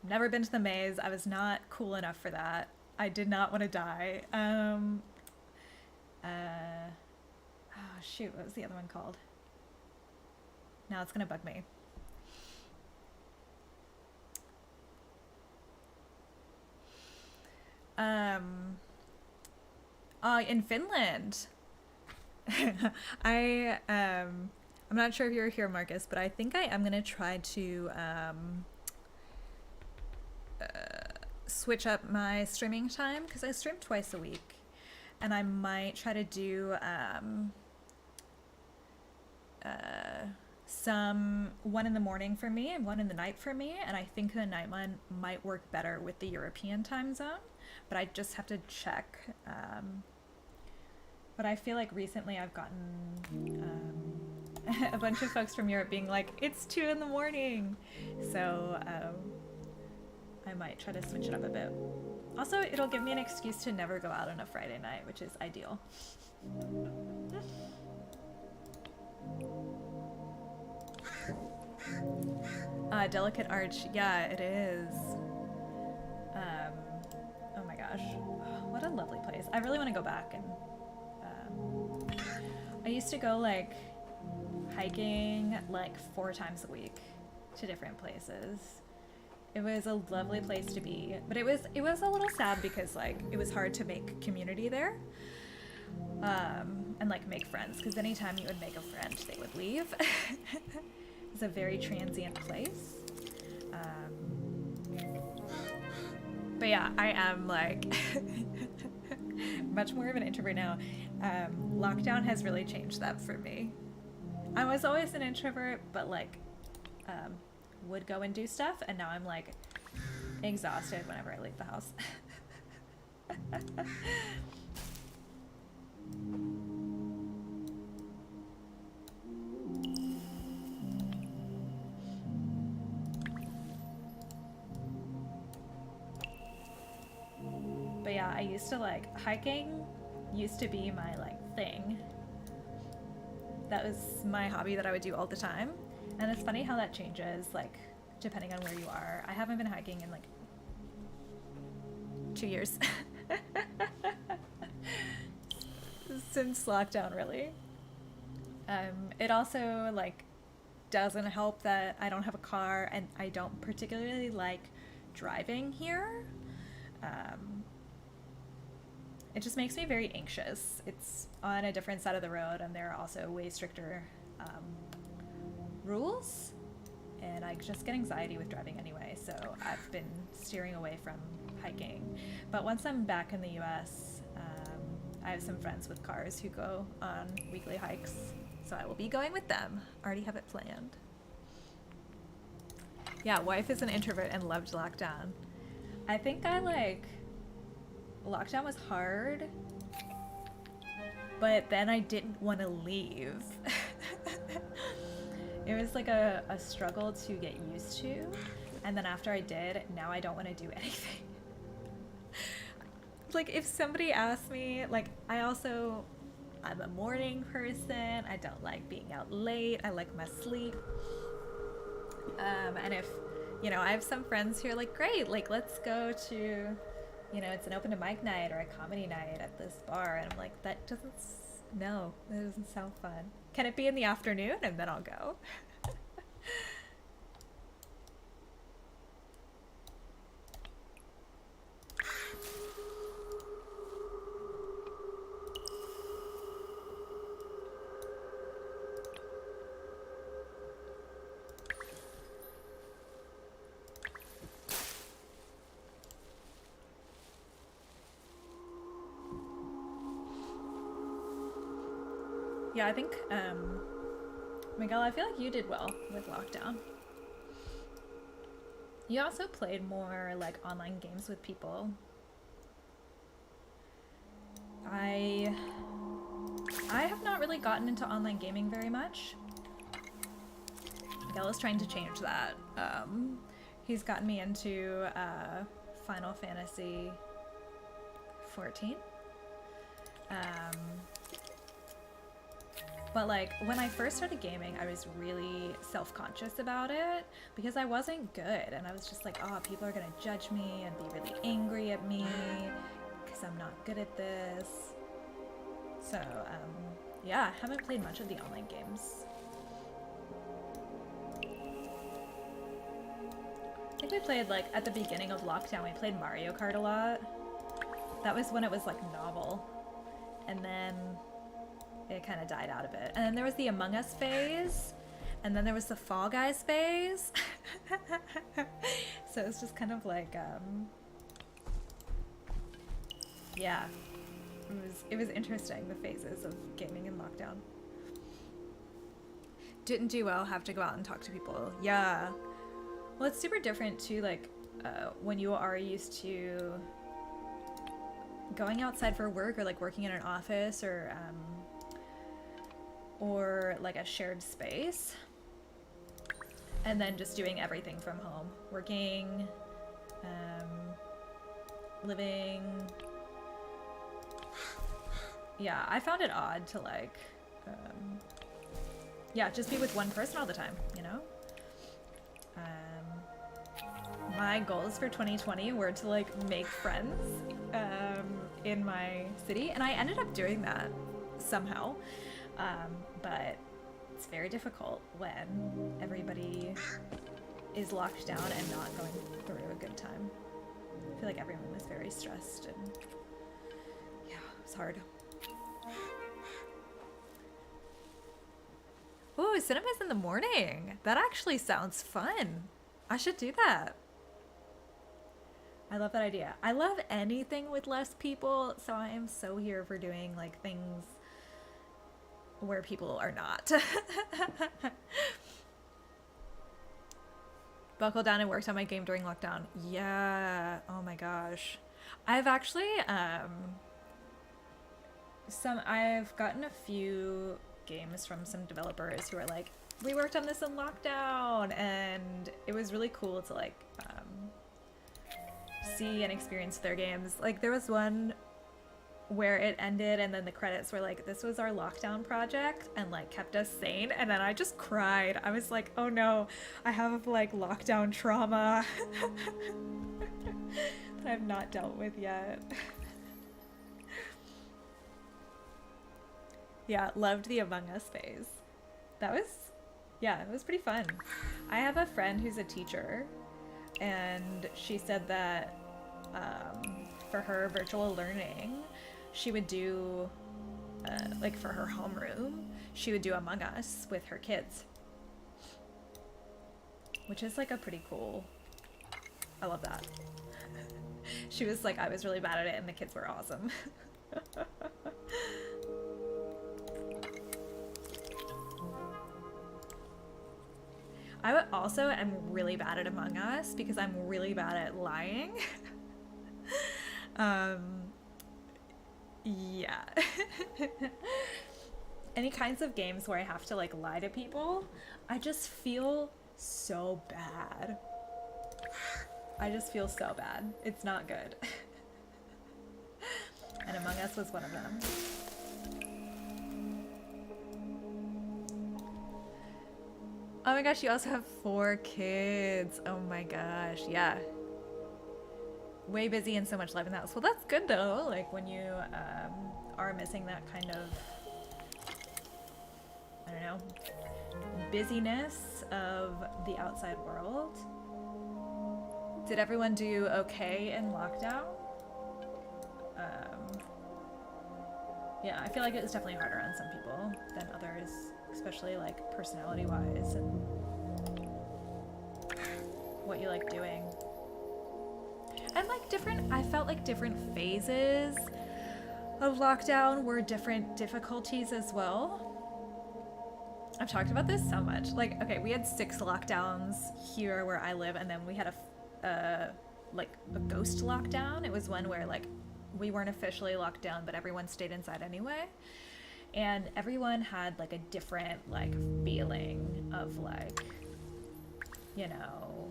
Never been to the maze. I was not cool enough for that. I did not want to die. Oh shoot, what was the other one called? Now it's gonna bug me. In Finland. I'm not sure if you're here, Marcus, but I think I am gonna try to switch up my streaming time, because I stream twice a week, and I might try to do some one in the morning for me and one in the night for me, and I think the night one might work better with the European time zone, but I just have to check. But I feel like recently I've gotten a bunch of folks from Europe being like, it's 2 in the morning, so I might try to switch it up a bit. Also, it'll give me an excuse to never go out on a Friday night, which is ideal. Delicate Arch, yeah, it is. Oh my gosh, what a lovely place. I really want to go back and I used to go like hiking like 4 times a week to different places. It was a lovely place to be, but it was a little sad because like it was hard to make community there, and like make friends, because anytime you would make a friend, they would leave. It's a very transient place. But yeah, I am like much more of an introvert now. Lockdown has really changed that for me. I was always an introvert, but like would go and do stuff, and now I'm like exhausted whenever I leave the house. But yeah, I used to like hiking used to be my like thing. That was my hobby that I would do all the time. And it's funny how that changes, like, depending on where you are. I haven't been hiking in, like, 2 years. Since lockdown, really. It also, like, doesn't help that I don't have a car, and I don't particularly like driving here. It just makes me very anxious. It's on a different side of the road, and there are also way stricter rules, and I just get anxiety with driving anyway, so I've been steering away from hiking. But once I'm back in the US, I have some friends with cars who go on weekly hikes, so I will be going with them. Already have it planned. Yeah, wife is an introvert and loved lockdown. I think I like lockdown was hard, but then I didn't want to leave. It was like a struggle to get used to, and then after I did, now I don't want to do anything. Like if somebody asks me, like I'm a morning person, I don't like being out late, I like my sleep. And if, you know, I have some friends who are like, great, like let's go to, you know, it's an open to mic night or a comedy night at this bar, and I'm like, that doesn't sound fun. Can it be in the afternoon? And then I'll go. Yeah, I think, Miguel, I feel like you did well with lockdown. You also played more like online games with people. I have not really gotten into online gaming very much. Miguel is trying to change that. He's gotten me into Final Fantasy 14. But like when I first started gaming, I was really self-conscious about it because I wasn't good, and I was just like, oh, people are gonna judge me and be really angry at me because I'm not good at this. So yeah, I haven't played much of the online games. I think we played like at the beginning of lockdown, we played Mario Kart a lot. That was when it was like novel, and then it kind of died out a bit. And then there was the Among Us phase, and then there was the Fall Guys phase. So it's just kind of like, yeah, it was interesting, the phases of gaming in lockdown. Didn't do well, have to go out and talk to people. Yeah. Well, it's super different too, like, when you are used to going outside for work or like working in an office or like a shared space, and then just doing everything from home, working, living. Yeah, I found it odd to like, yeah, just be with one person all the time, you know? My goals for 2020 were to like make friends in my city, and I ended up doing that somehow. But it's very difficult when everybody is locked down and not going through a good time. I feel like everyone was very stressed and yeah, it's hard. Ooh, cinemas in the morning. That actually sounds fun. I should do that. I love that idea. I love anything with less people, so I am so here for doing like things where people are not. Buckled down and worked on my game during lockdown. Yeah. Oh my gosh. I've actually I've gotten a few games from some developers who are like, we worked on this in lockdown, and it was really cool to like see and experience their games. Like there was one where it ended and then the credits were like, this was our lockdown project, and like kept us sane, and then I just cried. I was like, oh no, I have like lockdown trauma that I've not dealt with yet. Yeah, loved the Among Us phase. That was, yeah, it was pretty fun. I have a friend who's a teacher, and she said that for her virtual learning, she would do, like for her homeroom, she would do Among Us with her kids. Which is like a pretty cool, I love that. She was like, I was really bad at it and the kids were awesome. I also am really bad at Among Us because I'm really bad at lying. Yeah. Any kinds of games where I have to like lie to people, I just feel so bad. I just feel so bad. It's not good. And Among Us was one of them. Oh my gosh, you also have 4 kids. Oh my gosh, yeah. Way busy and so much life in the house. Well, that's good though. Like when you are missing that kind of, I don't know, busyness of the outside world. Did everyone do okay in lockdown? Yeah, I feel like it was definitely harder on some people than others, especially like personality-wise and what you like doing. And like I felt like different phases of lockdown were different difficulties as well. I've talked about this so much. Like, okay, we had 6 lockdowns here where I live, and then we had a ghost lockdown. It was one where like we weren't officially locked down, but everyone stayed inside anyway. And everyone had like a different like feeling of like, you know,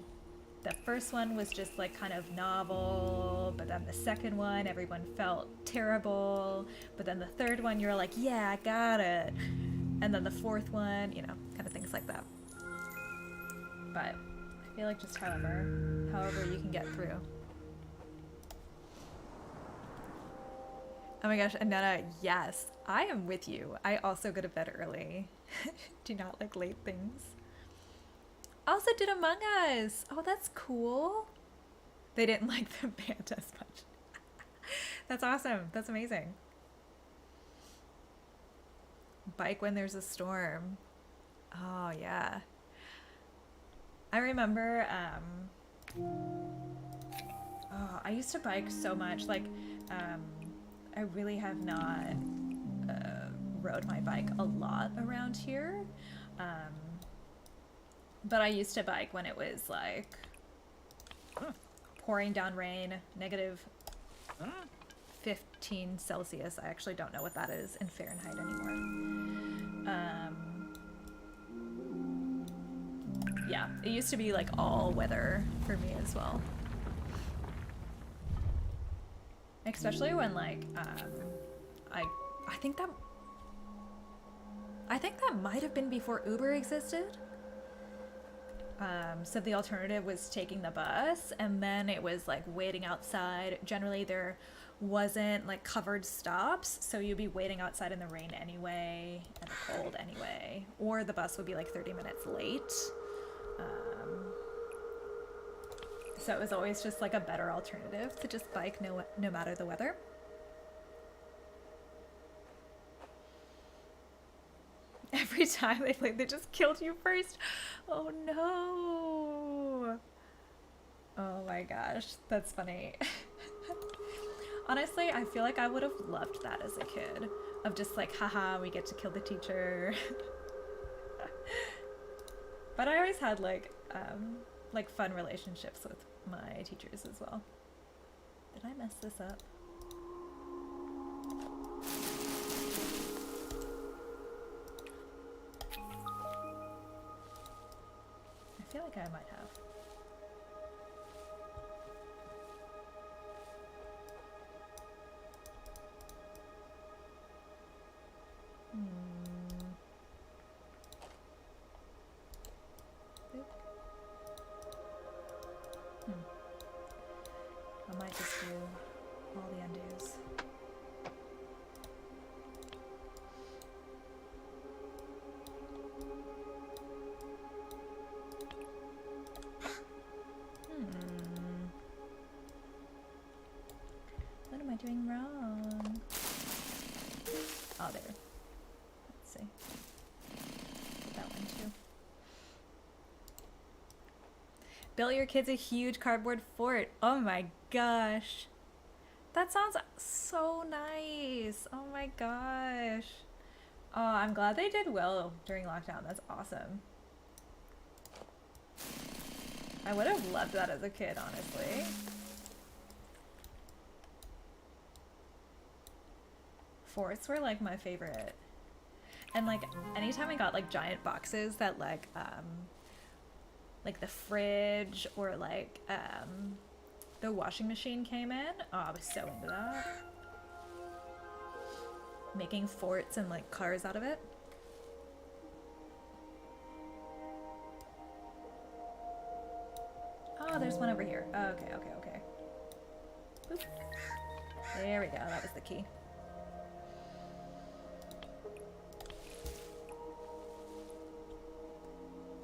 the first one was just like kind of novel, but then the second one everyone felt terrible, but then the third one you're like, yeah, I got it, and then the fourth one, you know, kind of things like that. But I feel like just however you can get through. Oh my gosh, Annetta, yes, I am with you. I also go to bed early. Do not like late things. Also did Among Us. Oh, that's cool. They didn't like the band as much. That's awesome. That's amazing. Bike when there's a storm. Oh, yeah. I remember, I used to bike so much. Like, I really have not rode my bike a lot around here. But I used to bike when it was like pouring down rain, negative 15 Celsius. I actually don't know what that is in Fahrenheit anymore. Yeah, it used to be like all weather for me as well. Especially when like, I think that might have been before Uber existed. So the alternative was taking the bus, and then it was like waiting outside. Generally there wasn't like covered stops, so you'd be waiting outside in the rain anyway, and the cold anyway, or the bus would be like 30 minutes late. So it was always just like a better alternative to just bike no matter the weather. Every time they played, they just killed you first. Oh no. Oh my gosh, that's funny. Honestly, I feel like I would have loved that as a kid. Of just like, haha, we get to kill the teacher. But I always had like fun relationships with my teachers as well. Did I mess this up? I feel like I might have. I might just do all the undos. What am I doing wrong? Oh, there. Let's see. That one too. Build your kids a huge cardboard fort. Oh my gosh. That sounds so nice. Oh my gosh. Oh, I'm glad they did well during lockdown. That's awesome. I would have loved that as a kid, honestly. Forts were like my favorite. And like anytime I got like giant boxes that like the fridge or like the washing machine came in, oh, I was so into that. Making forts and like cars out of it. Oh, there's one over here. Okay. Boop. There we go, that was the key.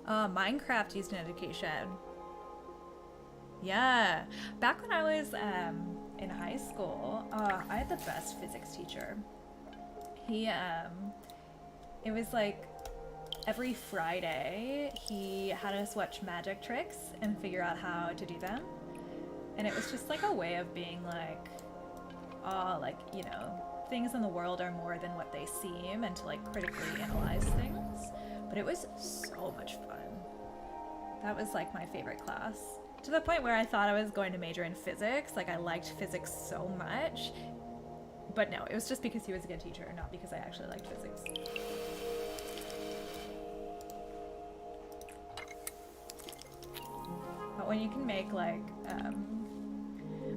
Minecraft used in education. Yeah. Back when I was in high school, I had the best physics teacher. He, it was like every Friday he had us watch magic tricks and figure out how to do them. And it was just like a way of being like, oh, like, you know, things in the world are more than what they seem, and to like critically analyze things. But it was so much fun. That was like my favorite class. To the point where I thought I was going to major in physics. Like I liked physics so much. But no, it was just because he was a good teacher, not because I actually liked physics. But when you can make like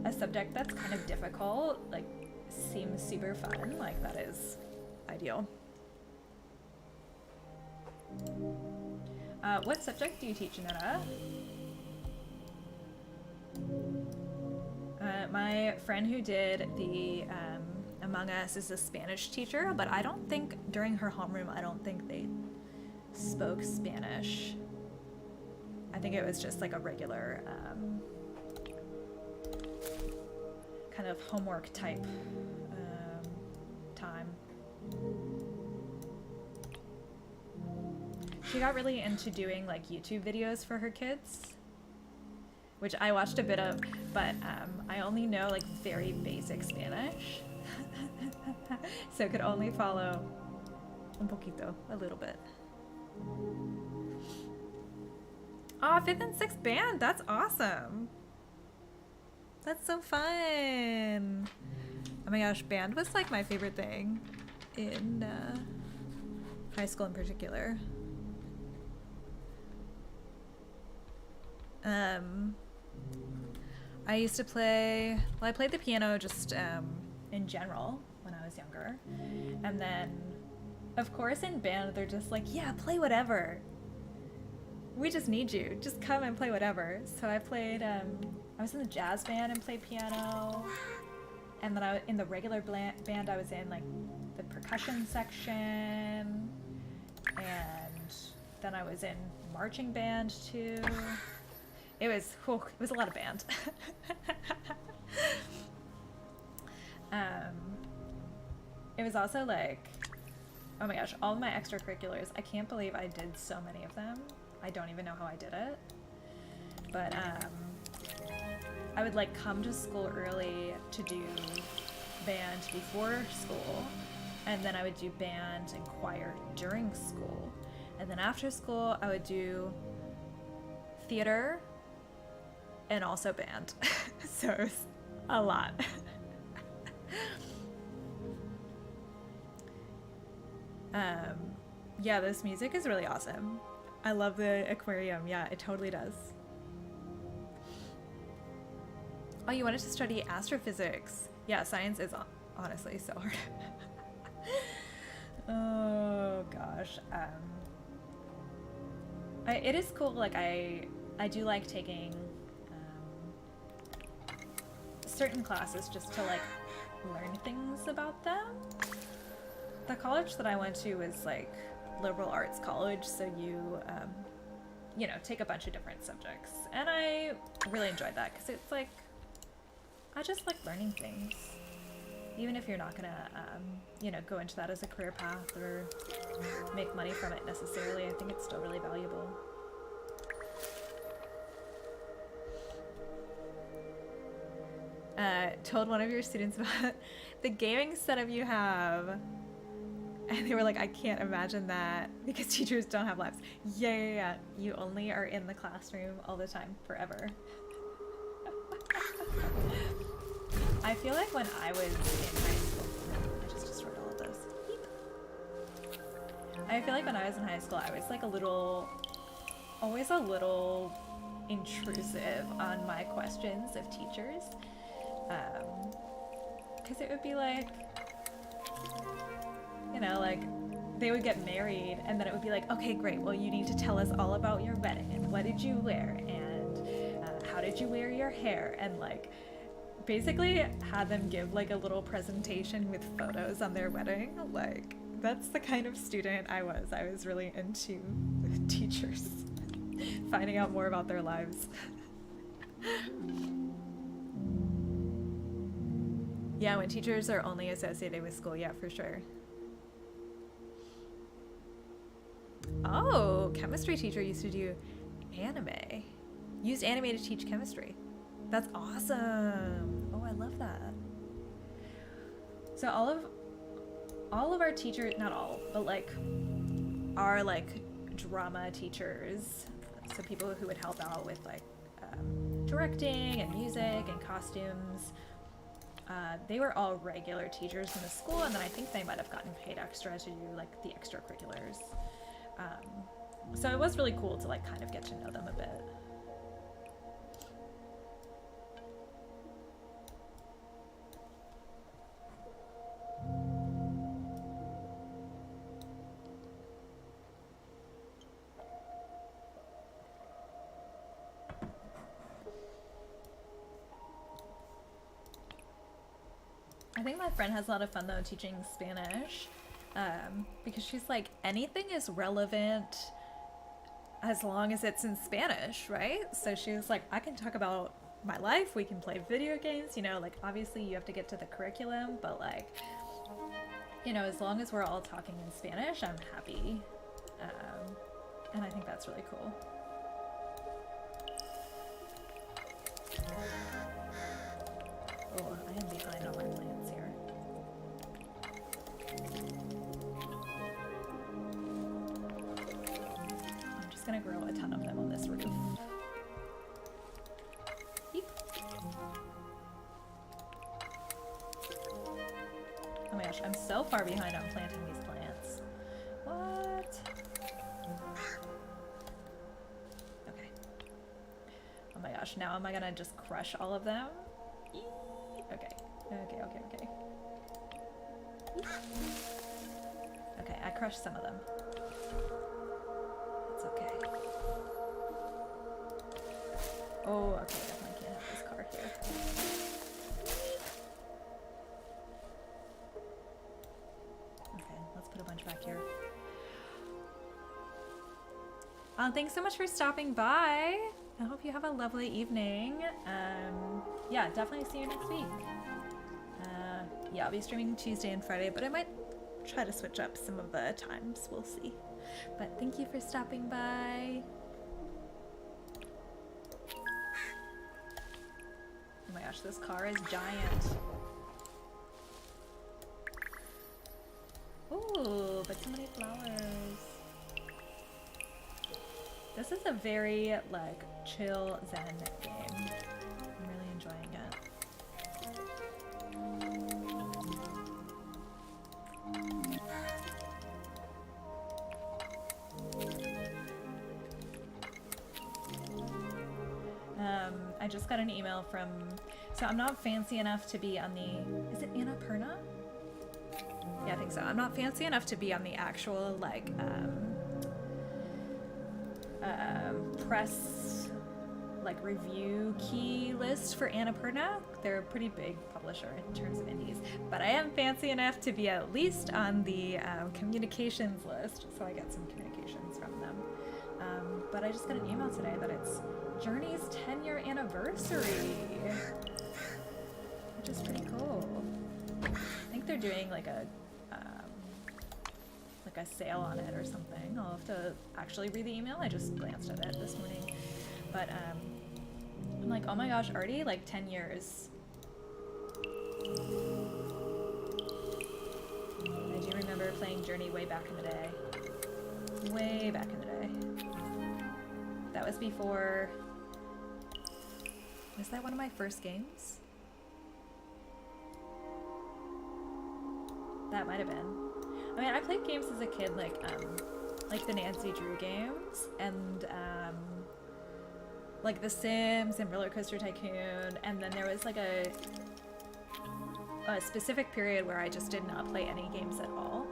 a subject that's kind of difficult, like seems super fun, like that is ideal. What subject do you teach, Nana? My friend who did the Among Us is a Spanish teacher, but I don't think during her homeroom, I don't think they spoke Spanish. I think it was just like a regular kind of homework type time. She got really into doing like YouTube videos for her kids, which I watched a bit of, but I only know like very basic Spanish. So could only follow un poquito, a little bit. Oh, 5th and 6th band, that's awesome. That's so fun. Oh my gosh, band was like my favorite thing in high school in particular. I used to play, well, I played the piano just in general when I was younger. And then, of course, in band, they're just like, yeah, play whatever. We just need you. Just come and play whatever. So I played, I was in the jazz band and played piano. And then in the regular band, I was in like the percussion section, and then I was in marching band too. It was a lot of band. It was also like, oh my gosh, all of my extracurriculars. I can't believe I did so many of them. I don't even know how I did it. But I would like come to school early to do band before school, and then I would do band and choir during school. And then after school, I would do theater and also band. So it was a lot. Yeah, this music is really awesome. I love the aquarium. Yeah, it totally does. Oh, you wanted to study astrophysics. Yeah, science is honestly so hard. Oh gosh. It is cool. Like I do like taking certain classes just to like learn things about them. The college that I went to was like liberal arts college, so you you know, take a bunch of different subjects, and I really enjoyed that because it's like I just like learning things, even if you're not gonna you know, go into that as a career path or make money from it necessarily. I think it's still really valuable. Told one of your students about the gaming setup you have, and they were like, I can't imagine that because teachers don't have lives. Yeah. You only are in the classroom all the time, forever. I feel like when I was in high school, I just destroyed all of those. I feel like when I was in high school, I was like always a little intrusive on my questions of teachers. Because it would be like, you know, like they would get married and then it would be like, okay, great, well, you need to tell us all about your wedding and what did you wear and how did you wear your hair, and like basically had them give like a little presentation with photos on their wedding. Like that's the kind of student I was. I was really into teachers finding out more about their lives. Yeah, when teachers are only associated with school, yeah, for sure. Oh, chemistry teacher used to do anime. Used anime to teach chemistry. That's awesome. Oh, I love that. So all of our teachers, not all, but like our like drama teachers, so people who would help out with like directing and music and costumes, they were all regular teachers in the school, and then I think they might have gotten paid extra to do like the extracurriculars. So it was really cool to like kind of get to know them a bit. I think my friend has a lot of fun though teaching Spanish, because she's like, anything is relevant as long as it's in Spanish, right? So she was like, I can talk about my life, we can play video games, you know, like obviously you have to get to the curriculum, but like, you know, as long as we're all talking in Spanish, I'm happy. And I think that's really cool. Oh, I am behind on my plants here. I'm just gonna grow a ton of them on this roof. Eep. Oh my gosh, I'm so far behind on planting these plants. What? Okay. Oh my gosh, now am I gonna just crush all of them? Okay. Okay, I crushed some of them. It's okay. Oh, okay, definitely can't have this car here. Thanks so much for stopping by. I hope you have a lovely evening. Yeah, definitely see you next week. Yeah, I'll be streaming Tuesday and Friday, but I might try to switch up some of the times. We'll see. But thank you for stopping by. Oh my gosh, this car is giant. Ooh, but so many flowers. This is a very, like, chill Zen game. I'm really enjoying it. I just got an email from, so I'm not fancy enough to be on the, is it Annapurna? Yeah, I think so. I'm not fancy enough to be on the actual, like, press, like, review key list for Annapurna. They're a pretty big publisher in terms of indies, but I am fancy enough to be at least on the communications list, so I get some communications from them. But I just got an email today that it's Journey's 10-year anniversary, which is pretty cool. I think they're doing like a sale on it or something. I'll have to actually read the email. I just glanced at it this morning, but I'm like, oh my gosh, already like 10 years. I do remember playing Journey way back in the day. Way back in the day. That was before. Was that one of my first games? That might have been. I mean, I played games as a kid, like the Nancy Drew games, and like The Sims and Roller Coaster Tycoon, and then there was like a specific period where I just did not play any games at all.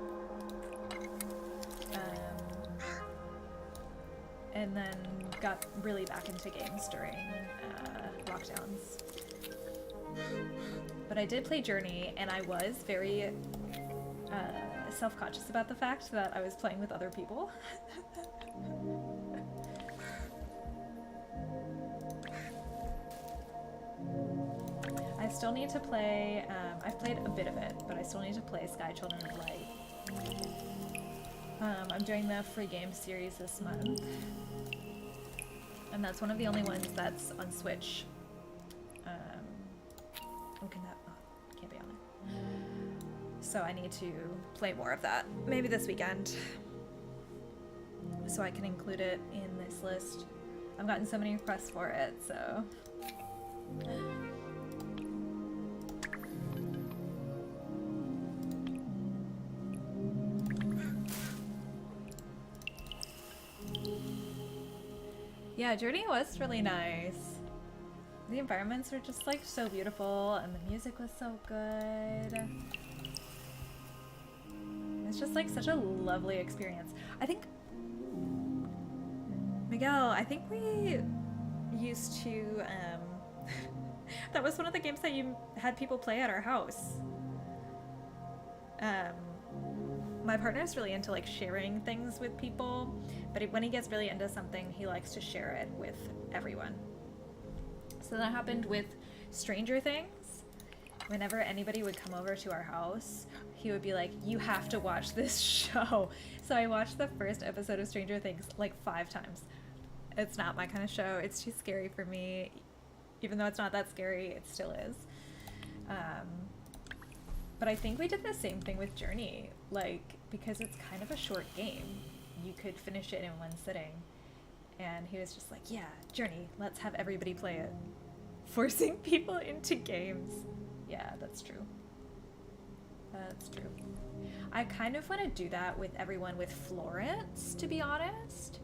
And then got really back into games during lockdowns. But I did play Journey, and I was very self-conscious about the fact that I was playing with other people. I still need to play, I've played a bit of it, but I still need to play Sky Children of Light. I'm doing the free game series this month, and that's one of the only ones that's on Switch. Oh, can that, oh, can't be on there. So I need to play more of that, maybe this weekend, so I can include it in this list. I've gotten so many requests for it, so. Yeah, Journey was really nice. The environments were just like so beautiful, and the music was so good. It's just like such a lovely experience. I think, Miguel, I think we used to, that was one of the games that you had people play at our house. My partner's really into like sharing things with people, but when he gets really into something, he likes to share it with everyone. So that happened with Stranger Things. Whenever anybody would come over to our house, he would be like, you have to watch this show. So I watched the first episode of Stranger Things like 5 times. It's not my kind of show. It's too scary for me. Even though it's not that scary, it still is. But I think we did the same thing with Journey, like, because it's kind of a short game. You could finish it in one sitting. And he was just like, yeah, Journey, let's have everybody play it. Forcing people into games. Yeah, that's true. That's true. I kind of want to do that with everyone with Florence, to be honest.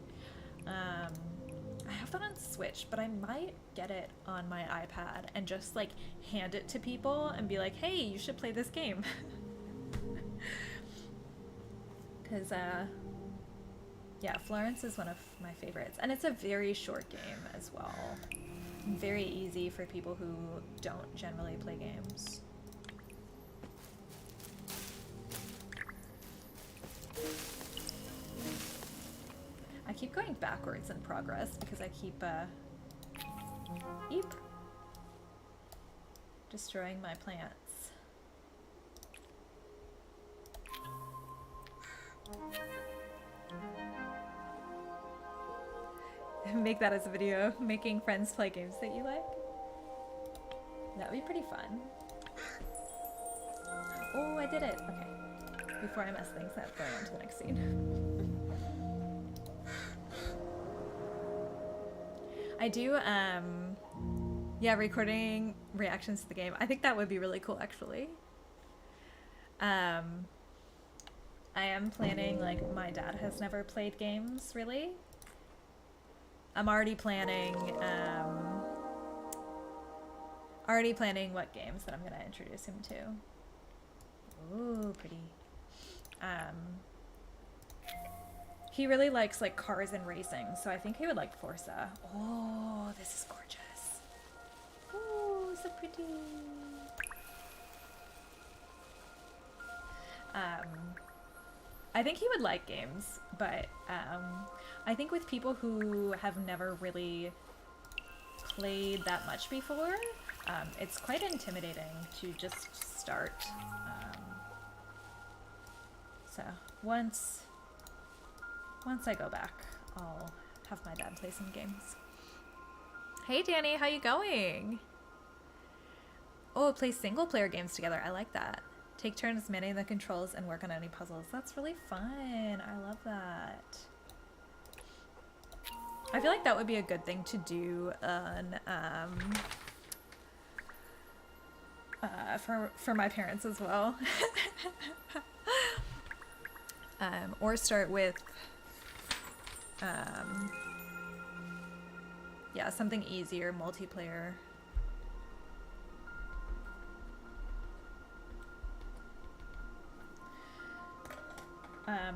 I have that on Switch, but I might get it on my iPad and just like hand it to people and be like, hey, you should play this game. Because yeah, Florence is one of my favorites, and it's a very short game as well. Very easy for people who don't generally play games. I keep going backwards in progress because I keep, eep, destroying my plants. Make that as a video, making friends play games that you like. That would be pretty fun. Oh, I did it. Okay. Before I mess things up, going on to the next scene. I do, yeah, recording reactions to the game. I think that would be really cool, actually. I am planning, like, my dad has never played games, really. I'm already planning what games that I'm gonna introduce him to. Ooh, pretty. He really likes like cars and racing, so I think he would like Forza. Oh, this is gorgeous. Oh, so pretty. I think he would like games, but I think with people who have never really played that much before, it's quite intimidating to just start. So once I go back, I'll have my dad play some games. Hey Danny, how you going? Oh, play single player games together. I like that. Take turns manning the controls and work on any puzzles. That's really fun. I love that. I feel like that would be a good thing to do on, for my parents as well. Or start with, yeah, something easier, multiplayer.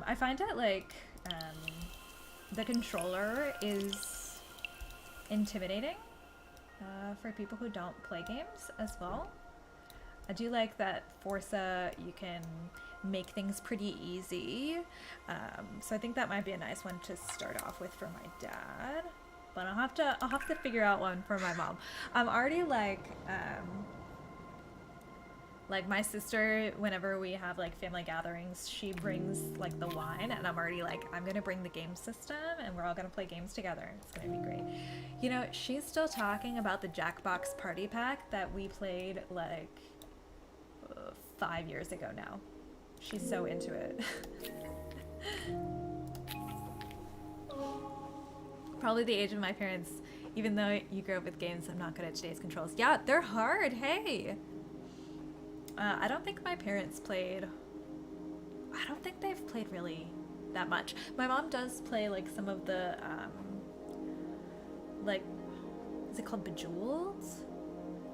I find that like the controller is intimidating for people who don't play games as well. I do like that Forza, you can make things pretty easy. So I think that might be a nice one to start off with for my dad. But I'll have to figure out one for my mom. I'm already like my sister, whenever we have like family gatherings, she brings like the wine, and I'm already like, I'm gonna bring the game system and we're all gonna play games together. It's gonna be great. You know, she's still talking about the Jackbox party pack that we played like 5 years ago now. She's so into it. Probably the age of my parents. Even though you grew up with games, I'm not good at today's controls. Yeah, they're hard, hey! I don't think my parents played... I don't think they've played really that much. My mom does play like some of the, like, is it called Bejeweled?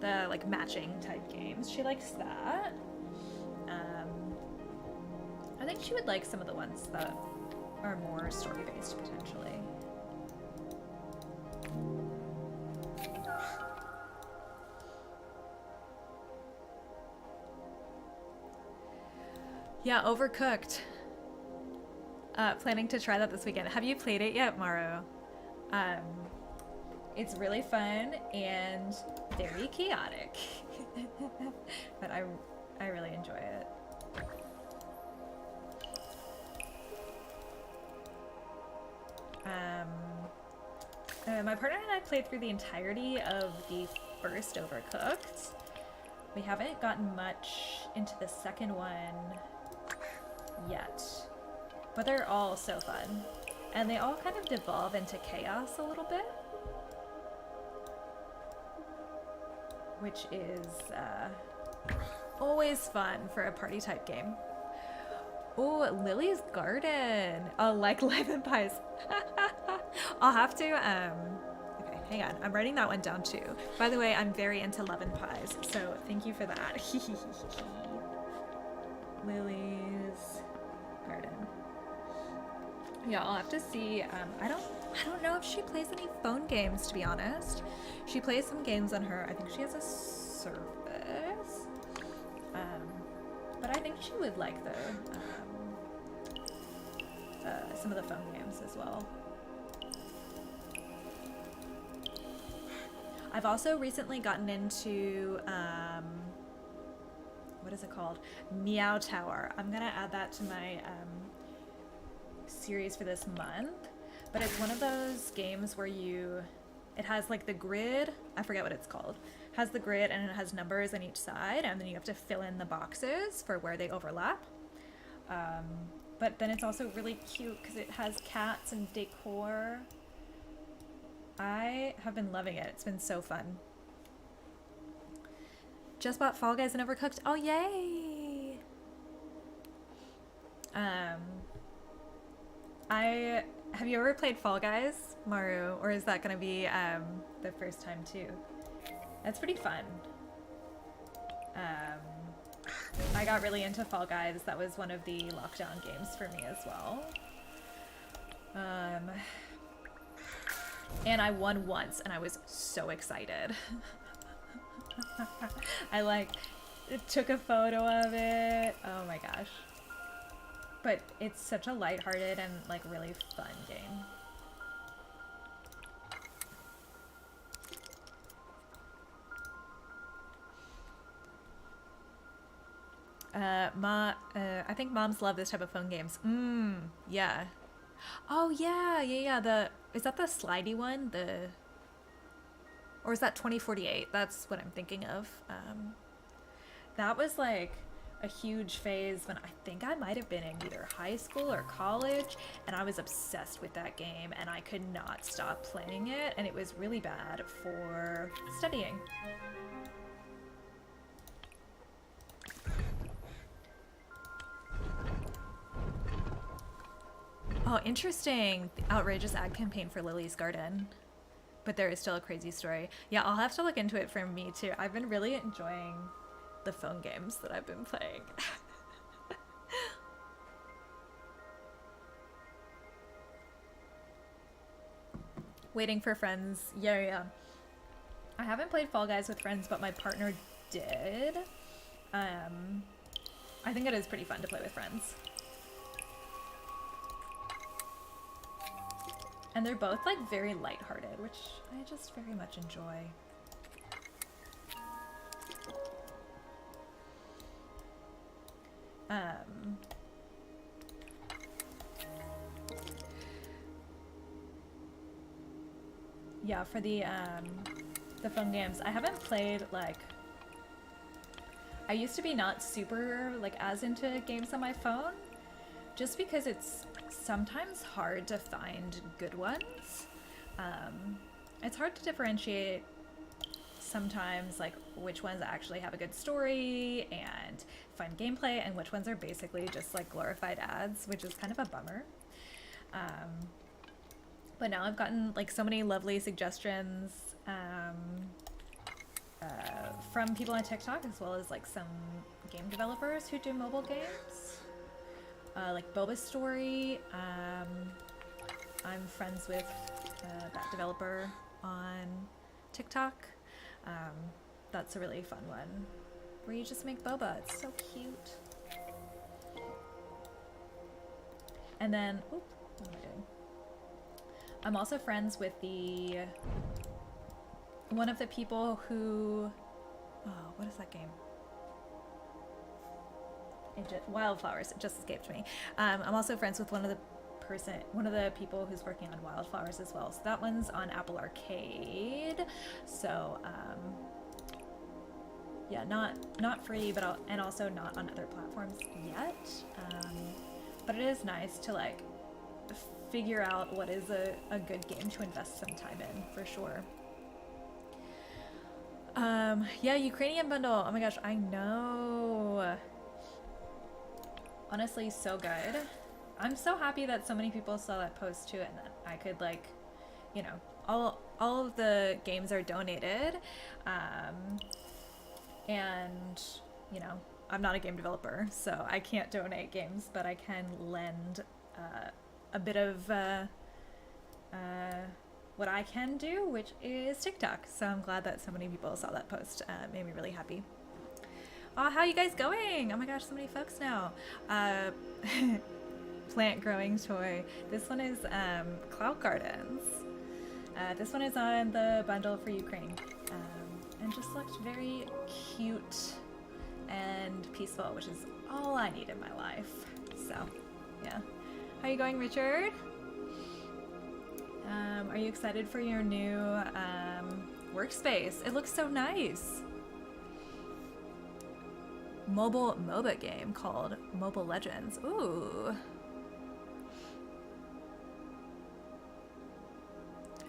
The like matching type games. She likes that. I think she would like some of the ones that are more story-based potentially. Yeah, Overcooked. Planning to try that this weekend. Have you played it yet, Maru? It's really fun and very chaotic. But I really enjoy it. My partner and I played through the entirety of the first Overcooked. We haven't gotten much into the second one yet, but they're all so fun. And they all kind of devolve into chaos a little bit, which is always fun for a party type game. Oh, Lily's Garden. Oh, like lemon pies. I'll have to, okay, hang on. I'm writing that one down too. By the way, I'm very into lemon pies, so thank you for that. Lily's Garden. Yeah, I'll have to see. I don't know if she plays any phone games, to be honest. She plays some games on her, I think she has a service. But I think she would like the some of the phone games as well. I've also recently gotten into, what is it called? Meow Tower. I'm gonna add that to my series for this month. But it's one of those games where it has like the grid, I forget what it's called. It has the grid and it has numbers on each side, and then you have to fill in the boxes for where they overlap. But then it's also really cute because it has cats and decor. I have been loving it. It's been so fun. Just bought Fall Guys and Overcooked. Oh, yay! Have you ever played Fall Guys, Maru? Or is that going to be the first time too? That's pretty fun. I got really into Fall Guys. That was one of the lockdown games for me as well. And I won once and I was so excited. I took a photo of it. Oh my gosh. But it's such a lighthearted and really fun game. I think moms love this type of phone games. Yeah. Oh yeah. Is that the slidey one? Or is that 2048? That's what I'm thinking of. That was a huge phase when I think I might have been in either high school or college, and I was obsessed with that game and I could not stop playing it, and it was really bad for studying. Oh, interesting. The outrageous ad campaign for Lily's Garden. But there is still a crazy story. Yeah, I'll have to look into it for me too. I've been really enjoying the phone games that I've been playing. Waiting for friends. Yeah. I haven't played Fall Guys with friends, but my partner did. I think it is pretty fun to play with friends. And they're both very lighthearted, which I just very much enjoy. Yeah, for the phone games, I haven't played I used to be not super as into games on my phone, just because it's sometimes hard to find good ones. It's hard to differentiate sometimes which ones actually have a good story and fun gameplay and which ones are basically just glorified ads, which is kind of a bummer. But now I've gotten so many lovely suggestions from people on TikTok, as well as some game developers who do mobile games. Boba's Story. I'm friends with that developer on TikTok. That's a really fun one, where you just make boba. It's so cute. And then, what am I doing? I'm also friends with one of the people who, what is that game? Wildflowers. It just escaped me. I'm also friends with one of the people who's working on Wildflowers as well. So that one's on Apple Arcade. So yeah, not free, but and also not on other platforms yet. But it is nice to figure out what is a good game to invest some time in, for sure. Yeah, Ukrainian bundle. Oh my gosh, I know. Honestly, so good. I'm so happy that so many people saw that post too, and that I could all of the games are donated. And I'm not a game developer, so I can't donate games, but I can lend a bit of what I can do, which is TikTok. So I'm glad that so many people saw that post. Made me really happy. Oh, how are you guys going? Oh my gosh, so many folks now. Plant growing toy. This one is Cloud Gardens. This one is on the bundle for Ukraine. and just looked very cute and peaceful, which is all I need in my life. So, yeah. How are you going, Richard? Are you excited for your new workspace? It looks so nice. Mobile MOBA game called Mobile Legends. Ooh.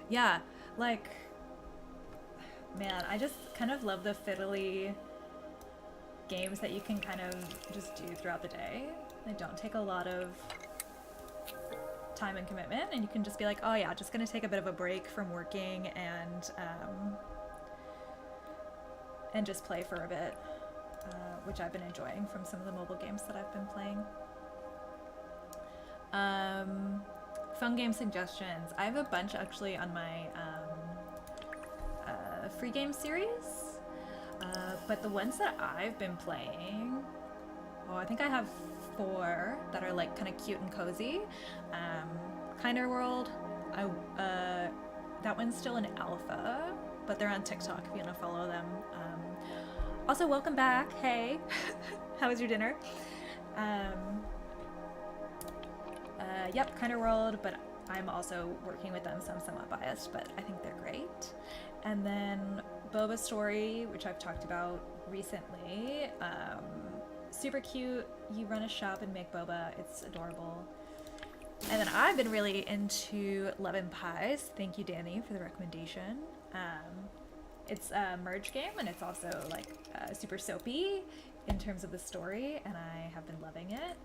Yeah, like, man, I just kind of love the fiddly games that you can kind of just do throughout the day. They don't take a lot of time and commitment, and you can just be like, oh yeah, just gonna take a bit of a break from working and just play for a bit, which I've been enjoying from some of the mobile games that I've been playing. Fun game suggestions. I have a bunch actually on my free game series, but the ones that I've been playing, I think I have 4 that are like kind of cute and cozy. Kinder World, that one's still in alpha, but they're on TikTok if you want to follow them. Also, welcome back. Hey, how was your dinner? Yep, Kinder World, but I'm also working with them, so I'm somewhat biased, but I think they're great. And then Boba Story, which I've talked about recently. Super cute. You run a shop and make boba. It's adorable. And then I've been really into Lemon Pies. Thank you, Danny, for the recommendation. It's a merge game, and it's also like super soapy in terms of the story, and I have been loving it.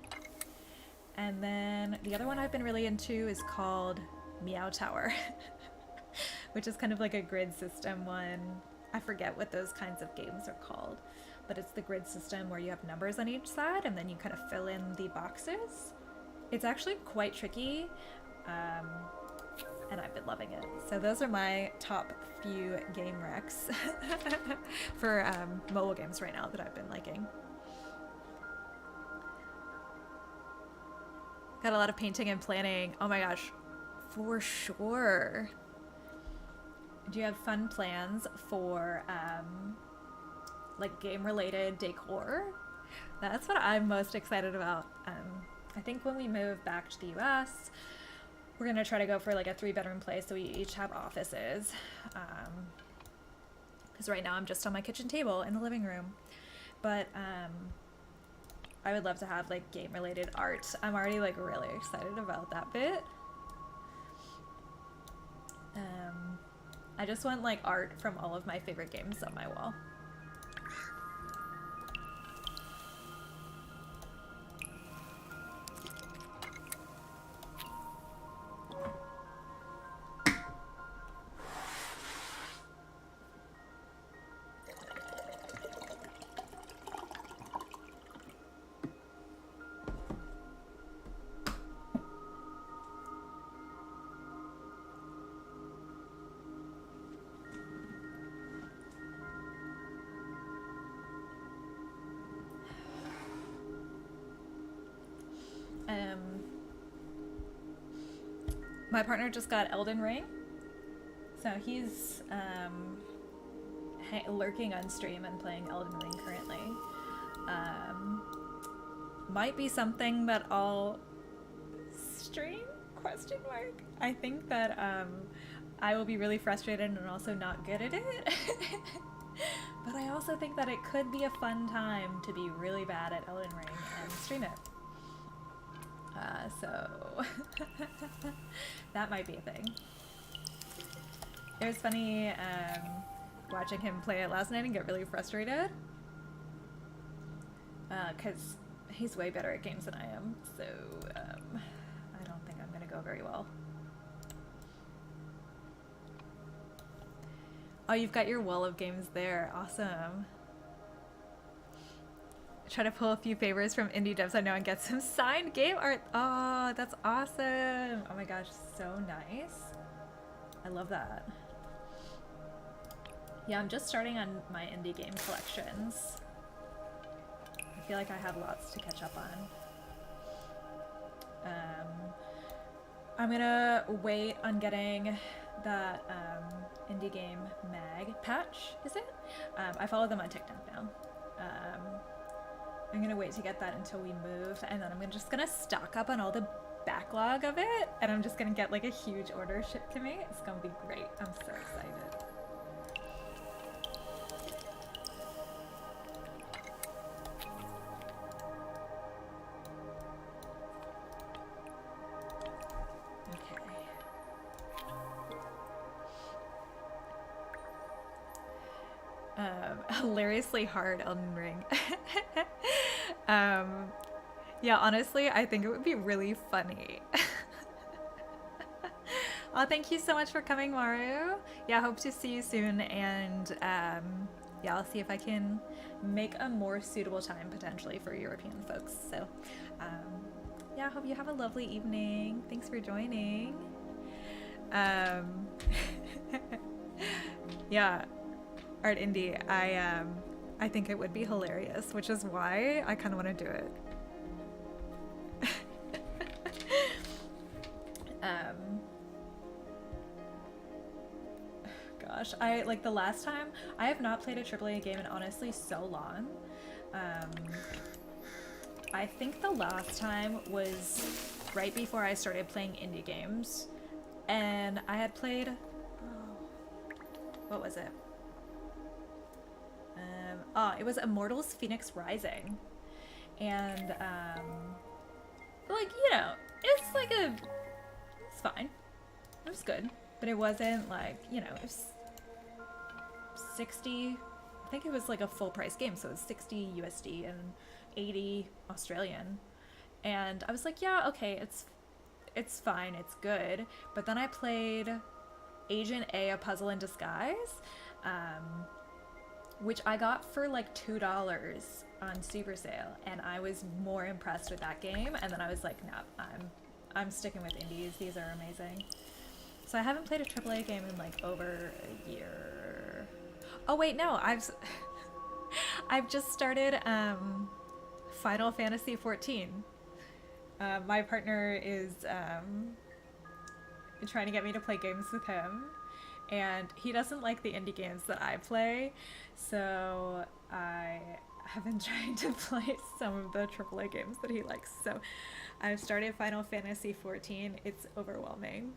And then the other one I've been really into is called Meow Tower, which is kind of like a grid system one. I forget what those kinds of games are called, but it's the grid system where you have numbers on each side and then you kind of fill in the boxes. It's actually quite tricky, and I've been loving it. So those are my top few game recs for mobile games right now that I've been liking. Got a lot of painting and planning. Oh my gosh, for sure. Do you have fun plans for like game-related decor? That's what I'm most excited about. I think when we move back to the US, we're gonna try to go for like a 3-bedroom place so we each have offices. Because right now I'm just on my kitchen table in the living room. But I would love to have like game-related art. I'm already like really excited about that bit. I just want like art from all of my favorite games on my wall. My partner just got Elden Ring, so he's lurking on stream and playing Elden Ring currently. Might be something that I'll stream? Question mark. I think that I will be really frustrated and also not good at it. But I also think that it could be a fun time to be really bad at Elden Ring and stream it. So that might be a thing. It was funny watching him play it last night and get really frustrated. Because he's way better at games than I am, so I don't think I'm going to go very well. Oh, you've got your wall of games there. Awesome. Try to pull a few favors from indie devs I know and get some signed game art. Oh, that's awesome. Oh my gosh, so nice. I love that. Yeah, I'm just starting on my indie game collections. I feel like I have lots to catch up on. I'm gonna wait on getting that indie game mag Baggage Patch, is it? I follow them on TikTok now. I'm gonna wait to get that until we move, and then I'm just gonna stock up on all the backlog of it, and I'm just gonna get like a huge order shipped to me. It's gonna be great. I'm so excited. Hilariously hard Elden Ring. Yeah, honestly, I think it would be really funny. Oh, thank you so much for coming, Maru. Yeah, hope to see you soon, and yeah, I'll see if I can make a more suitable time potentially for European folks. So yeah, hope you have a lovely evening. Thanks for joining. Yeah, Art Indie, I think it would be hilarious, which is why I kind of want to do it. Gosh, I like the last time I have not played a AAA game in honestly so long. I think the last time was right before I started playing indie games, and I had played, what was it? It was Immortals Phoenix Rising, and like, you know, it's fine, it was good, but it wasn't like, you know, it was 60, I think it was like a full price game, so it was 60 USD and 80 Australian, and I was like, yeah, okay, it's fine, it's good. But then I played Agent A, A Puzzle in Disguise, which I got for like $2 on Super Sale, and I was more impressed with that game, and then I was like, nah, I'm sticking with indies, these are amazing. So I haven't played a AAA game in like over a year. Oh wait, no, I've just started Final Fantasy 14. My partner is trying to get me to play games with him, and he doesn't like the indie games that I play, so I have been trying to play some of the AAA games that he likes. So I've started Final Fantasy 14. It's overwhelming,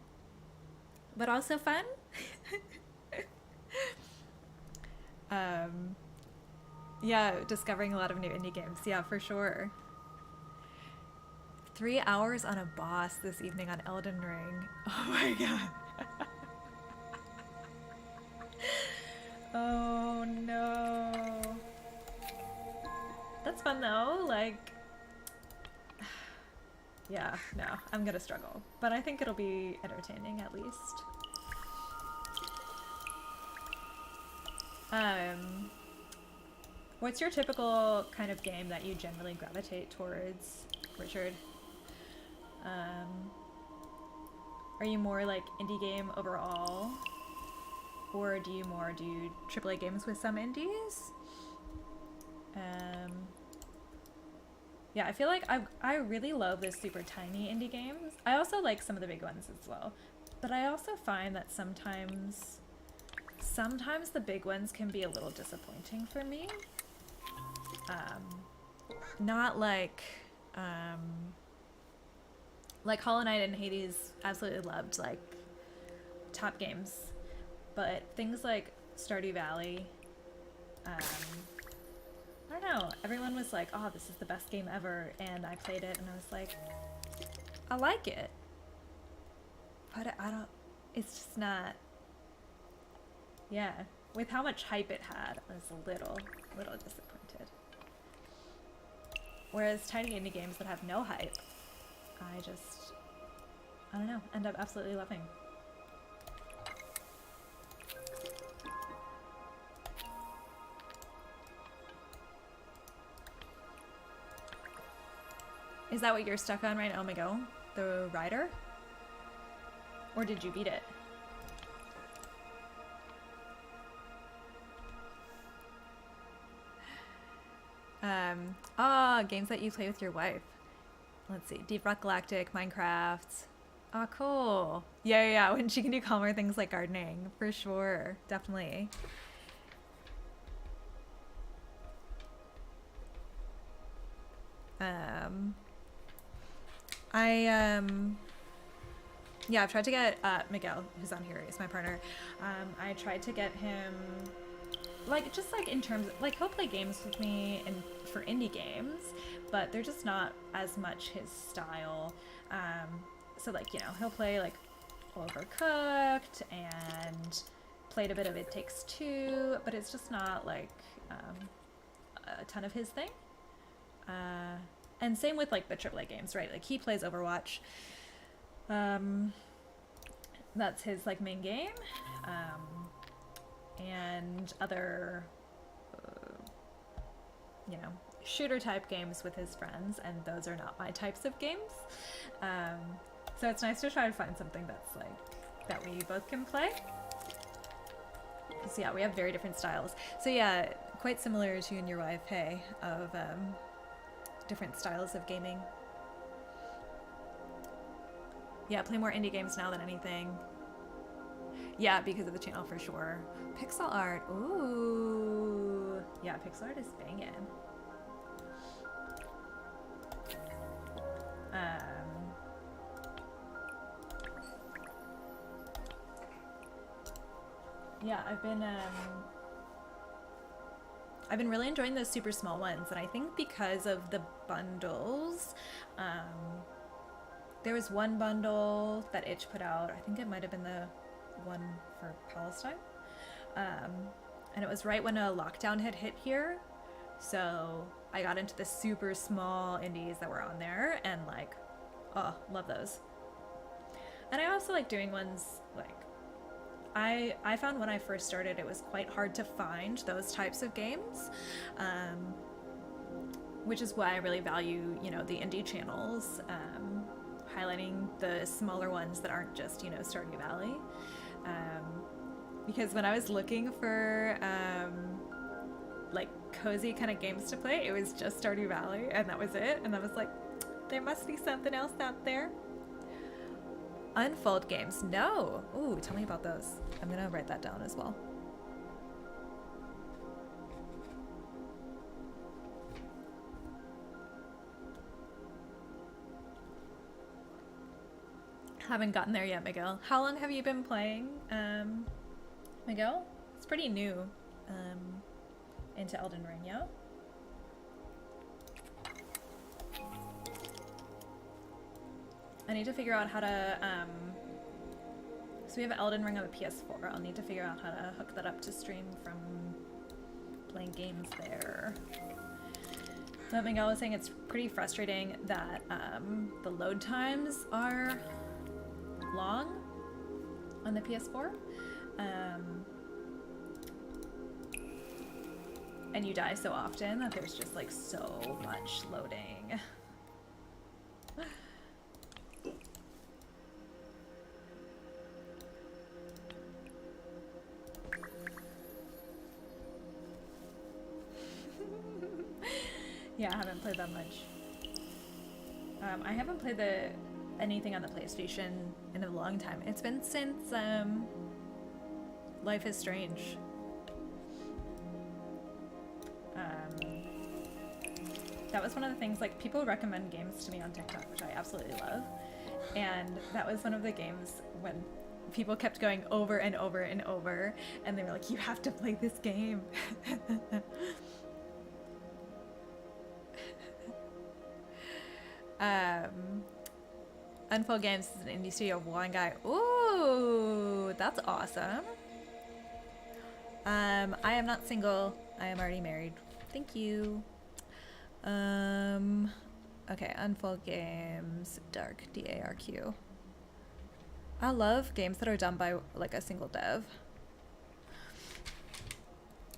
but also fun. Yeah, discovering a lot of new indie games. Yeah, for sure. 3 hours on a boss this evening on Elden Ring. Oh my god. Oh no. That's fun though, like, yeah, no, I'm gonna struggle, but I think it'll be entertaining at least. What's your typical kind of game that you generally gravitate towards, Richard? Are you more like indie game overall, or do you do AAA games with some indies? Yeah, I feel like I really love the super tiny indie games. I also like some of the big ones as well, but I also find that sometimes the big ones can be a little disappointing for me. Not like Hollow Knight and Hades, absolutely loved, like, top games, but things like Stardew Valley, I don't know, everyone was like, oh, this is the best game ever, and I played it and I was like, I like it, but I don't, it's just not, yeah, with how much hype it had, I was a little disappointed. Whereas tiny indie games that have no hype, I don't know, end up absolutely loving. Is that what you're stuck on right now, Migo? The Rider? Or did you beat it? Games that you play with your wife. Let's see, Deep Rock Galactic, Minecraft, Oh, cool. Yeah, yeah, yeah. When she can do calmer things like gardening, for sure. Definitely. Um, I yeah, I've tried to get Miguel, who's on here, is my partner. I tried to get him, like, just like in terms of, like, he'll play games with me and for indie games, but they're just not as much his style. So like, you know, he'll play like Overcooked and played a bit of It Takes Two, but it's just not like a ton of his thing. And same with like the AAA games, right? Like he plays Overwatch. That's his like main game. And other, you know, shooter type games with his friends, and those are not my types of games. So it's nice to try to find something that's like, that we both can play. So yeah, we have very different styles. So yeah, quite similar to you and your wife, hey, of different styles of gaming. Yeah, play more indie games now than anything. Yeah, because of the channel for sure. Pixel art, ooh. Yeah, pixel art is banging. Yeah, I've been really enjoying those super small ones, and I think because of the bundles, there was one bundle that Itch put out. I think it might have been the one for Palestine, and it was right when a lockdown had hit here, so I got into the super small indies that were on there, and like, oh, love those. And I also like doing ones like, I found when I first started it was quite hard to find those types of games, which is why I really value, you know, the indie channels, highlighting the smaller ones that aren't just, you know, Stardew Valley. Because when I was looking for like cozy kind of games to play, it was just Stardew Valley, and that was it. And I was like, there must be something else out there. Unfold games, no. Ooh, tell me about those. I'm gonna write that down as well. Haven't gotten there yet, Miguel. How long have you been playing, Miguel? It's pretty new, into Elden Ring, yeah? I need to figure out how to, so we have Elden Ring on the PS4. I'll need to figure out how to hook that up to stream from playing games there. But Miguel was saying it's pretty frustrating that the load times are long on the PS4. And you die so often that there's just like so much loading. Yeah, I haven't played that much. I haven't played anything on the PlayStation in a long time. It's been since Life is Strange. That was one of the things, like, people recommend games to me on TikTok, which I absolutely love. And that was one of the games when people kept going over and over and over, and they were like, you have to play this game. Unfold Games is an indie studio of one guy. Ooh, that's awesome. I am not single. I am already married. Thank you. Okay, Unfold Games, Dark, D-A-R-Q. I love games that are done by like a single dev.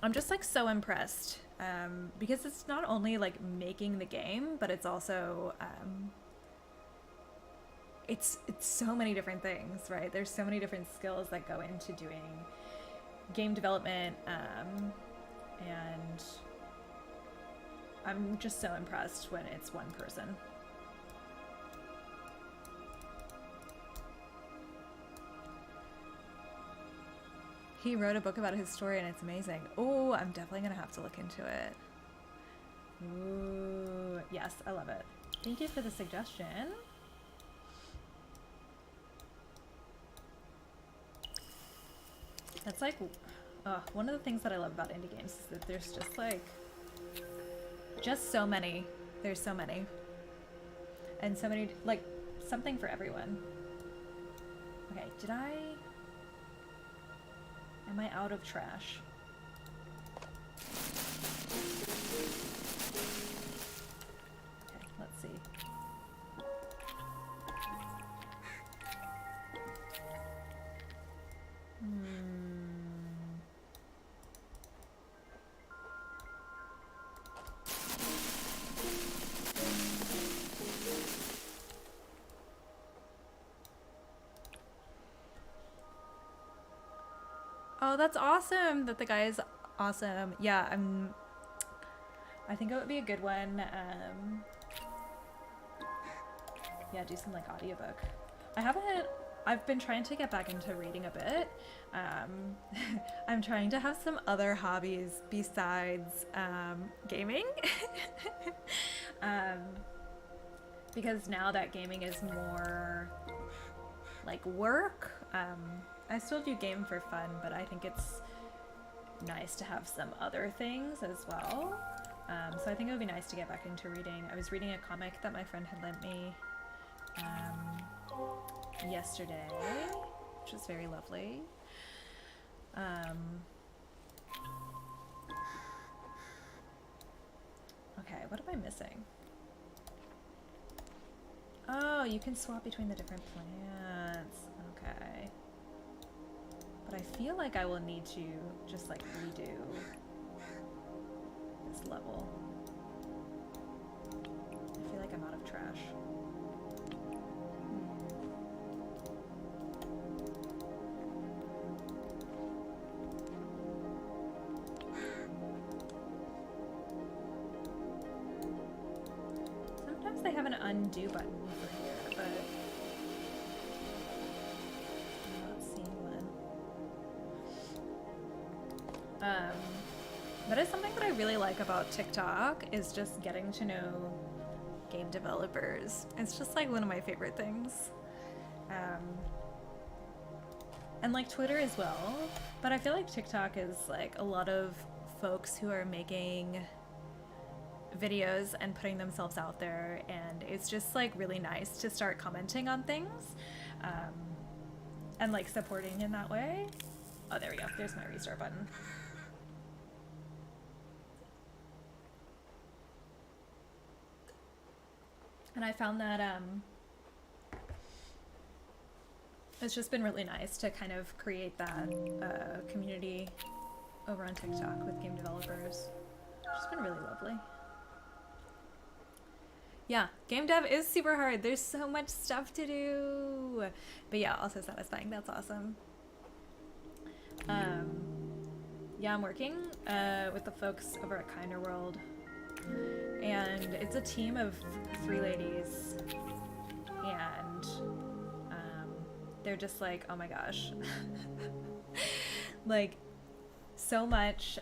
I'm just like so impressed, because it's not only like making the game, but it's also it's so many different things, right? There's so many different skills that go into doing game development, and I'm just so impressed when it's one person. He wrote a book about his story and it's amazing. Oh, I'm definitely gonna have to look into it. Ooh, yes, I love it. Thank you for the suggestion. That's like, one of the things that I love about indie games is that there's just like, just so many. There's so many. And so many, like, something for everyone. Okay, am I out of trash? Okay, let's see. Oh, that's awesome that the guy is awesome. Yeah, I think it would be a good one. Yeah, do some like audiobook. I've been trying to get back into reading a bit. I'm trying to have some other hobbies besides gaming. Because now that gaming is more like work, I still do game for fun, but I think it's nice to have some other things as well. So I think it would be nice to get back into reading. I was reading a comic that my friend had lent me yesterday, which was very lovely. Okay, what am I missing? Oh, you can swap between the different plants. Okay. But I feel like I will need to just like redo this level. I feel like I'm out of trash. Sometimes they have an undo button for here, but I'm not seeing one. That is something that I really like about TikTok, is just getting to know game developers. It's just like one of my favorite things. And like Twitter as well, but I feel like TikTok is like a lot of folks who are making videos and putting themselves out there, and it's just like really nice to start commenting on things and like supporting in that way. Oh, there we go. There's my restart button. And I found that it's just been really nice to kind of create that community over on TikTok with game developers. It's just been really lovely. Yeah, game dev is super hard. There's so much stuff to do. But yeah, also satisfying. That's awesome. Yeah, I'm working with the folks over at Kinder World. And it's a team of 3 ladies. And they're just like, oh my gosh. Like, so much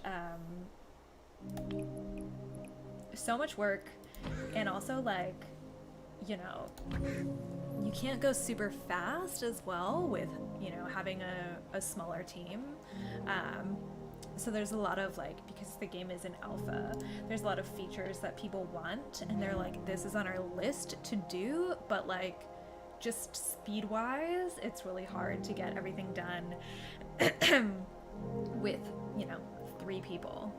work. And also, like, you know, you can't go super fast as well with, you know, having a smaller team. So there's a lot of, like, because the game is in alpha, there's a lot of features that people want, and they're like, this is on our list to do, but, like, just speed-wise, it's really hard to get everything done with, you know, 3 people.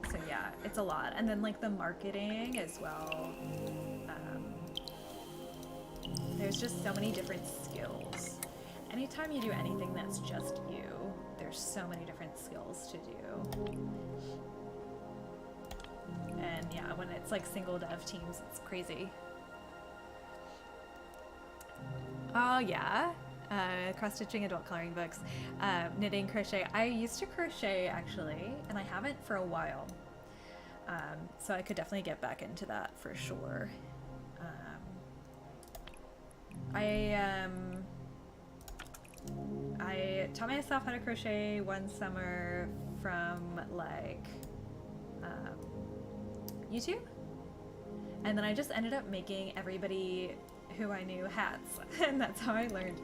So yeah, it's a lot. And then like the marketing as well. There's just so many different skills. Anytime you do anything that's just you, there's so many different skills to do. And yeah, when it's like single dev teams, it's crazy. Oh yeah. Cross-stitching, adult coloring books, knitting, crochet. I used to crochet actually, and I haven't for a while. So I could definitely get back into that for sure. I taught myself how to crochet one summer from like YouTube, and then I just ended up making everybody who I knew hats, and that's how I learned.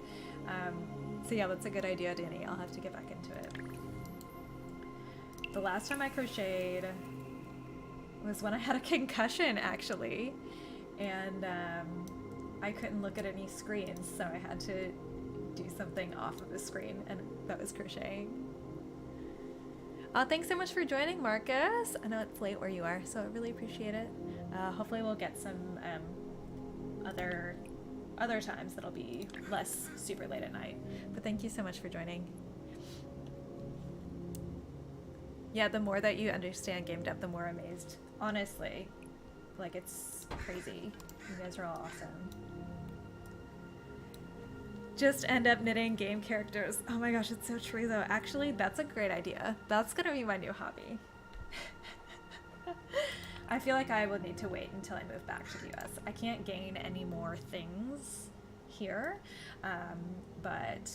So yeah, that's a good idea, Danny. I'll have to get back into it. The last time I crocheted was when I had a concussion, actually, and I couldn't look at any screens, so I had to do something off of the screen, and that was crocheting. Thanks so much for joining, Marcus. I know it's late where you are, so I really appreciate it. Hopefully we'll get some other times that'll be less super late at night. But thank you so much for joining. Yeah, the more that you understand game dev, the more amazed. Honestly, like, it's crazy. You guys are all awesome. Just end up knitting game characters. Oh my gosh, it's so true though. Actually, that's a great idea. That's gonna be my new hobby. I feel like I will need to wait until I move back to the US. I can't gain any more things here, but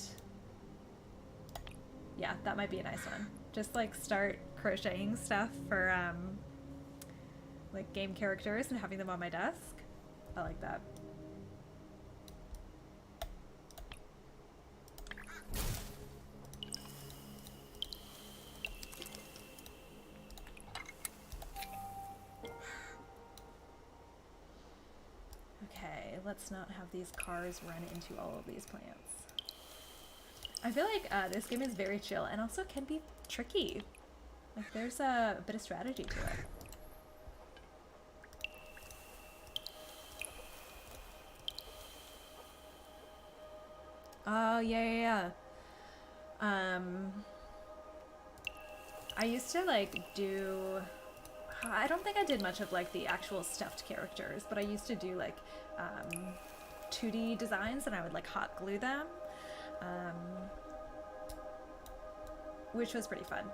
yeah, that might be a nice one. Just like start crocheting stuff for like game characters and having them on my desk. I like that. Okay, let's not have these cars run into all of these plants. I feel like this game is very chill and also can be tricky. Like, there's a bit of strategy to it. Oh, yeah. I used to, like, do... I don't think I did much of, like, the actual stuffed characters, but I used to do, like, 2D designs, and I would, like, hot glue them. Which was pretty fun.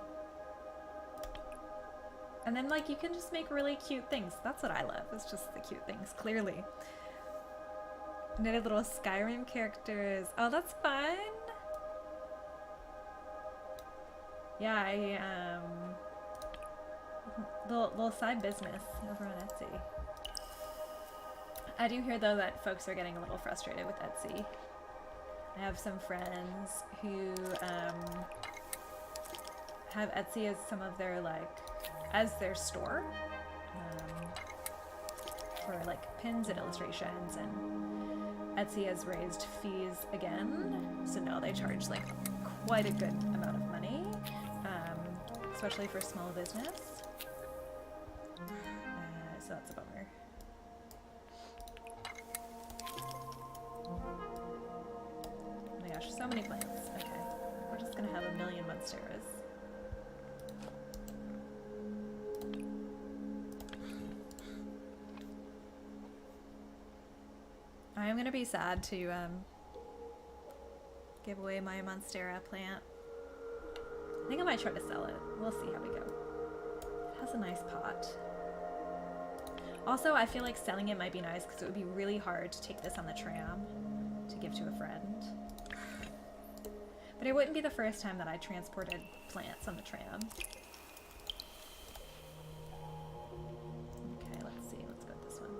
And then, like, you can just make really cute things. That's what I love, it's just the cute things, clearly. Knitted little Skyrim characters. Oh, that's fun! Yeah, little side business over on Etsy. I do hear, though, that folks are getting a little frustrated with Etsy. I have some friends who have Etsy as some of their, like, as their store for, like, pins and illustrations, and Etsy has raised fees again, so now they charge, like, quite a good amount of money, especially for small business. So that's a bummer. Oh my gosh, so many plants. Okay, we're just gonna have a million monsteras. I am gonna be sad to give away my monstera plant. I think I might try to sell it. We'll see how we go. It has a nice pot. Also, I feel like selling it might be nice because it would be really hard to take this on the tram to give to a friend. But it wouldn't be the first time that I transported plants on the tram. Okay, let's see. Let's go with this one.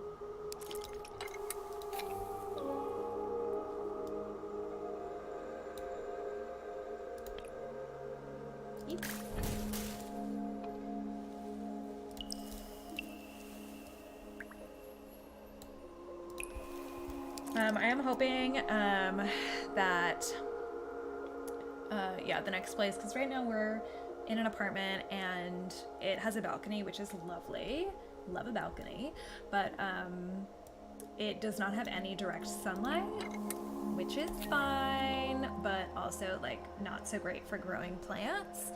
Eep. I am hoping that yeah, the next place, because right now we're in an apartment and it has a balcony, which is lovely. Love a balcony, but it does not have any direct sunlight, which is fine, but also like not so great for growing plants.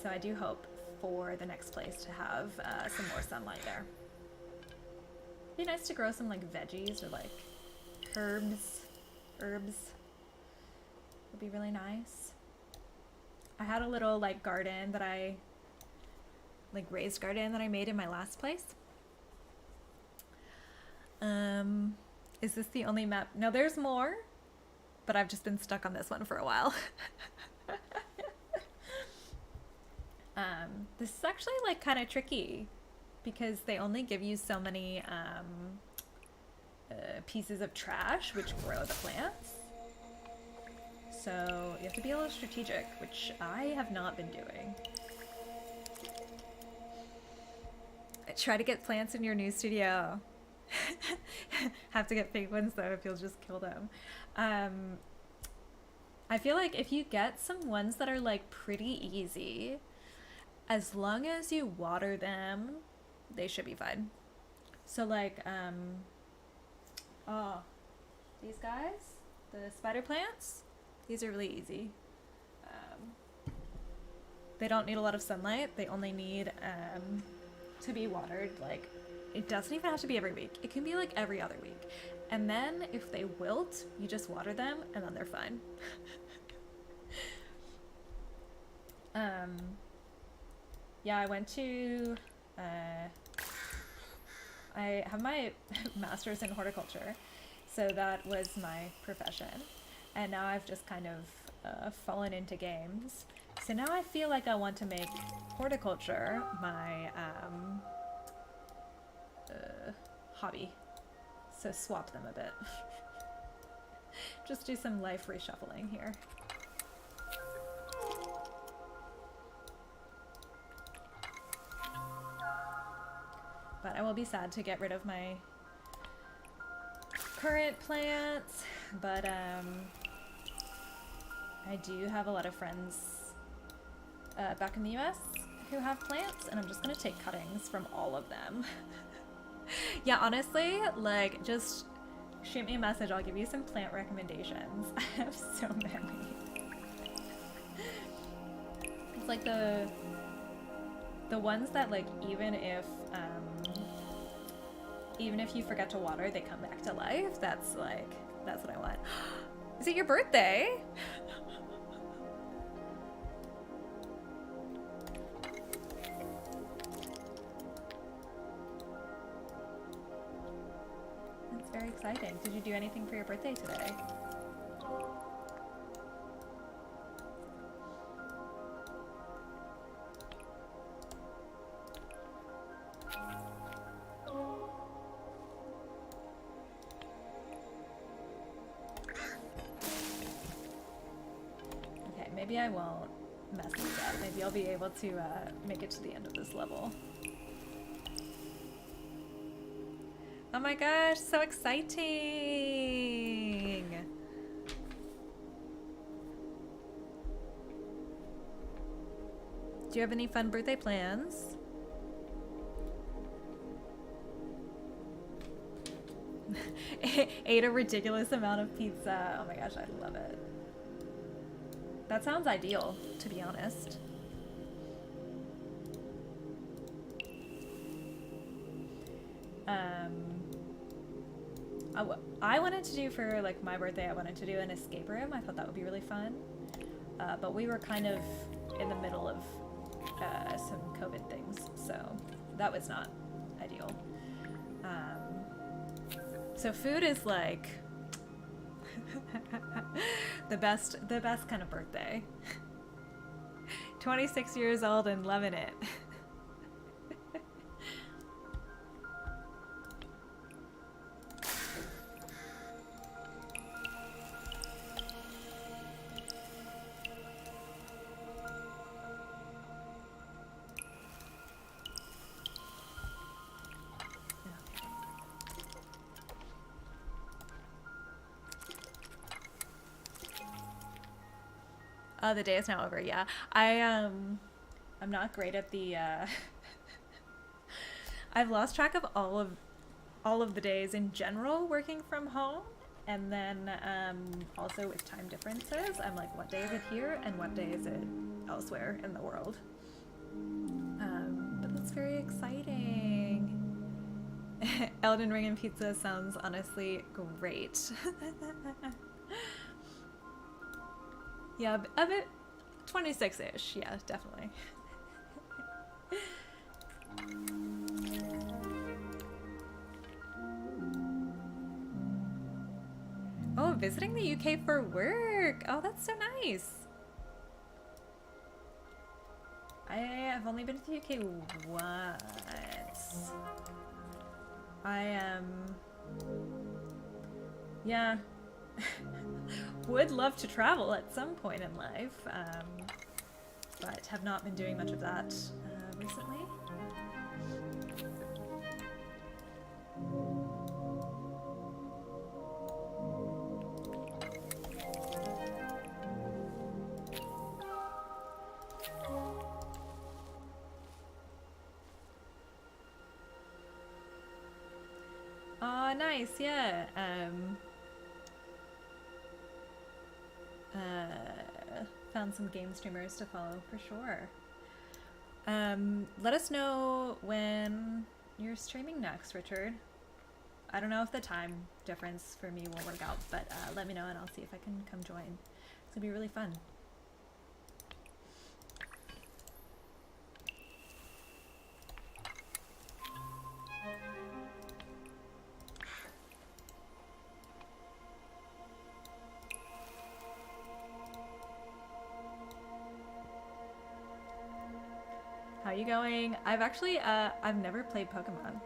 So I do hope for the next place to have some more sunlight there. It'd be nice to grow some like veggies or like herbs. Would be really nice. I had a little like garden that I like raised garden that I made in my last place. Is this the only map? No, there's more. but I've just been stuck on this one for a while. This is actually like kind of tricky because they only give you so many pieces of trash which grow the plants. So you have to be a little strategic, which I have not been doing. Try to get plants in your new studio. Have to get fake ones though if you'll just kill them. I feel like if you get some ones that are like pretty easy, as long as you water them, they should be fine. So like, oh, these guys, the spider plants, these are really easy. They don't need a lot of sunlight. They only need to be watered. Like, it doesn't even have to be every week. It can be like every other week. And then if they wilt, you just water them and then they're fine. Yeah, I went to, I have my master's in horticulture, so that was my profession. And now I've just kind of fallen into games. So now I feel like I want to make horticulture my hobby. So swap them a bit. Just do some life reshuffling here. But I will be sad to get rid of my current plants, but I do have a lot of friends back in the US who have plants, and I'm just gonna take cuttings from all of them. Yeah, honestly, like, just shoot me a message. I'll give you some plant recommendations. I have so many. It's like the ones that, like, even if you forget to water, they come back to life. That's what I want. Is it your birthday? That's very exciting. Did you do anything for your birthday today? Maybe I won't mess this up. Maybe I'll be able to make it to the end of this level. Oh my gosh, so exciting! Do you have any fun birthday plans? Ate a ridiculous amount of pizza. Oh my gosh, I love it. That sounds ideal, to be honest. I wanted to do for like my birthday, I wanted to do an escape room. I thought that would be really fun. But we were kind of in the middle of some COVID things, so that was not ideal. So food is like the best kind of birthday. 26 years old and loving it. Oh, the day is now over. Yeah, I'm not great at the. I've lost track of all of the days in general working from home, and then also with time differences. I'm like, what day is it here, and what day is it elsewhere in the world? But that's very exciting. Elden Ring and pizza sounds honestly great. Yeah, a bit 26-ish. Yeah, definitely. Oh, visiting the UK for work. Oh, that's so nice. I have only been to the UK once. Yeah. Would love to travel at some point in life, but have not been doing much of that recently. Oh, nice, yeah. Found some game streamers to follow for sure. Let us know when you're streaming next, Richard. I don't know if the time difference for me will work out, but let me know and I'll see if I can come join. It's gonna be really fun. How you going? I've actually, I've never played Pokemon.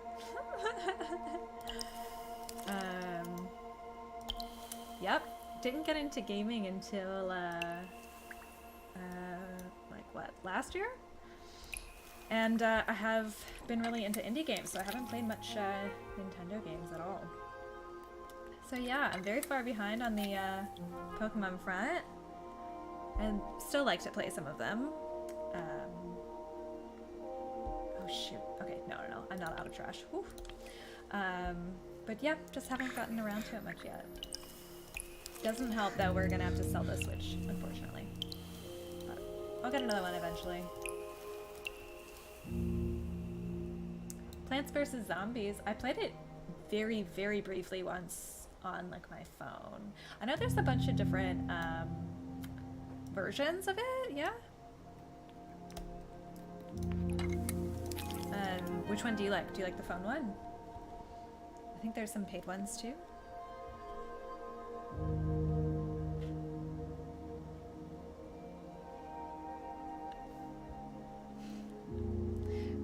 Yep, didn't get into gaming until, like what, last year? And I have been really into indie games, so I haven't played much Nintendo games at all. So yeah, I'm very far behind on the Pokemon front, and still like to play some of them. Oh shoot. Okay, no, I'm not out of trash. Whew. But yeah, just haven't gotten around to it much yet. Doesn't help that we're gonna have to sell the Switch, unfortunately. But I'll get another one eventually. Plants vs. Zombies. I played it very, very briefly once on like my phone. I know there's a bunch of different versions of it, yeah? Which one do you like? Do you like the phone one? I think there's some paid ones too.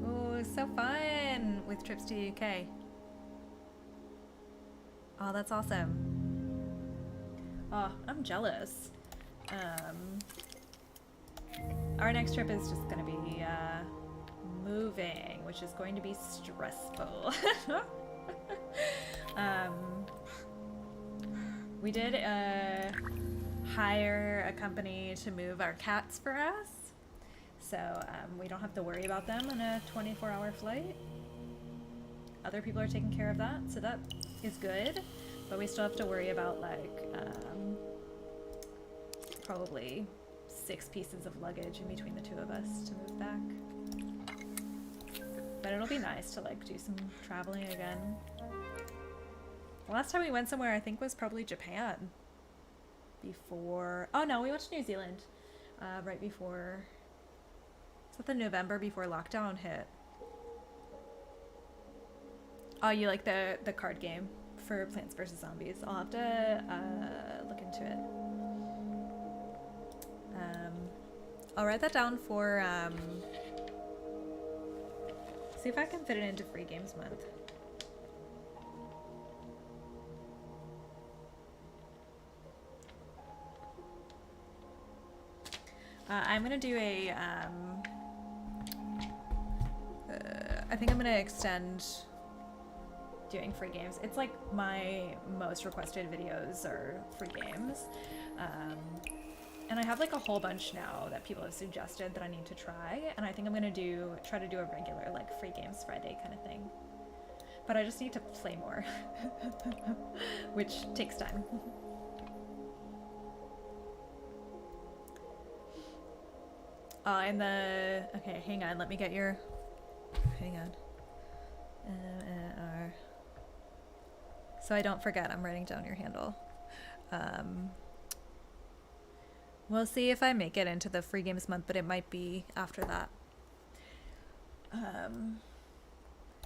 Oh, so fun with trips to the UK. Oh, that's awesome. Oh, I'm jealous. Our next trip is just gonna be moving, which is going to be stressful. We did hire a company to move our cats for us, so we don't have to worry about them on a 24-hour flight. Other people are taking care of that, so that is good, but we still have to worry about like probably 6 pieces of luggage in between the two of us to move back. But it'll be nice to like do some traveling again. The last time we went somewhere I think was probably Japan. Before, oh no, we went to New Zealand right before, is that the November before lockdown hit? Oh, you like the card game for Plants vs. Zombies? I'll have to look into it. I'll write that down for see if I can fit it into Free Games Month. I'm gonna do a I think I'm gonna extend doing free games. It's like my most requested videos are free games. And I have like a whole bunch now that people have suggested that I need to try, and I think I'm gonna try to do a regular like Free Games Friday kind of thing. But I just need to play more, which takes time. Okay, hang on, let me get your, hang on. So I don't forget, I'm writing down your handle. We'll see if I make it into the Free Games Month, but it might be after that.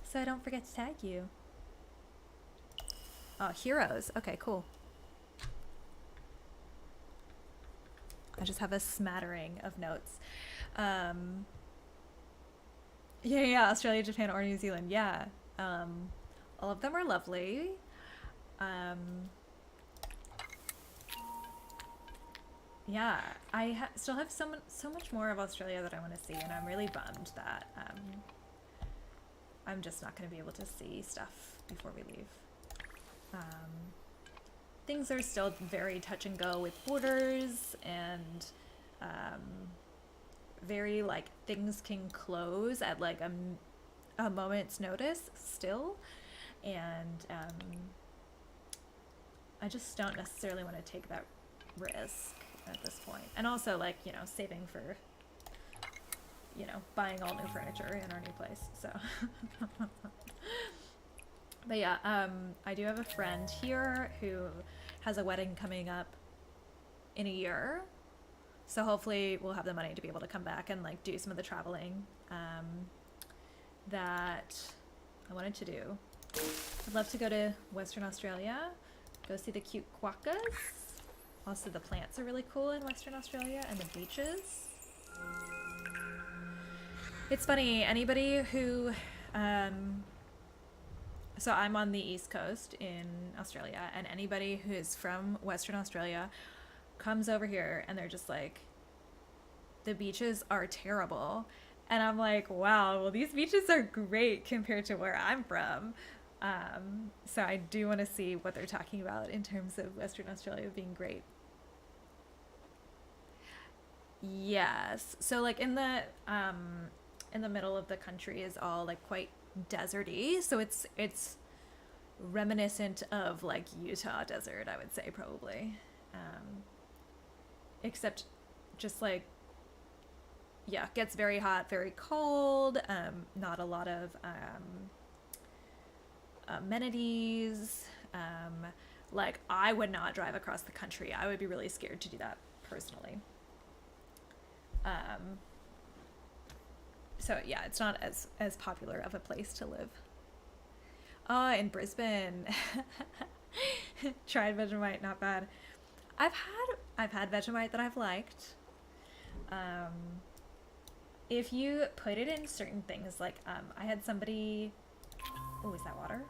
So I don't forget to tag you. Oh, heroes. Okay, cool. I just have a smattering of notes. Um, yeah, Australia, Japan, or New Zealand. Yeah. All of them are lovely. Um, yeah, still have so much more of Australia that I want to see, and I'm really bummed that I'm just not going to be able to see stuff before we leave. Things are still very touch and go with borders, and very like things can close at like a moment's notice still, and I just don't necessarily want to take that risk at this point. And also, like, you know, saving for, you know, buying all new furniture in our new place. So but yeah, I do have a friend here who has a wedding coming up in a year, so hopefully we'll have the money to be able to come back and like do some of the traveling that I wanted to do. I'd love to go to Western Australia, go see the cute quokkas. Also, the plants are really cool in Western Australia, and the beaches. It's funny, anybody who so I'm on the East Coast in Australia, and anybody who is from Western Australia comes over here and they're just like, the beaches are terrible. And I'm like, wow, well, these beaches are great compared to where I'm from. So I do want to see what they're talking about in terms of Western Australia being great. Yes. So like in the middle of the country is all like quite deserty, so it's reminiscent of like Utah desert, I would say, probably, except just like, yeah, gets very hot, very cold, not a lot of amenities. Like, I would not drive across the country. I would be really scared to do that personally. So yeah, it's not as popular of a place to live. In Brisbane. Tried Vegemite, not bad. I've had Vegemite that I've liked. If you put it in certain things, like I had somebody. Oh, is that water?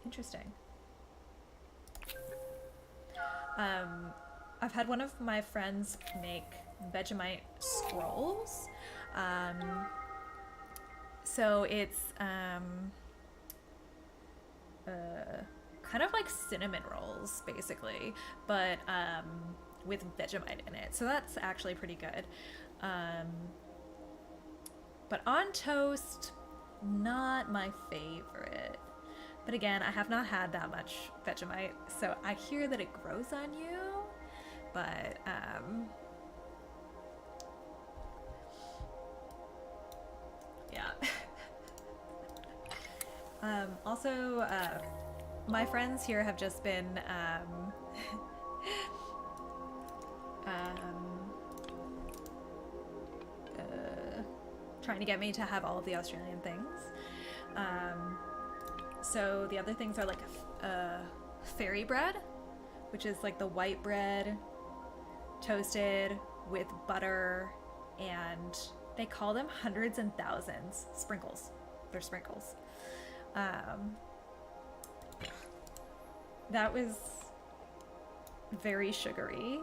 Interesting. I've had one of my friends make Vegemite scrolls. So it's kind of like cinnamon rolls, basically, but with Vegemite in it. So that's actually pretty good. But on toast, not my favorite. But again, I have not had that much Vegemite, so I hear that it grows on you, but yeah. Also, my friends here have just been trying to get me to have all of the Australian things. So the other things are like fairy bread, which is like the white bread toasted with butter, and they call them hundreds and thousands sprinkles. They're sprinkles. That was very sugary.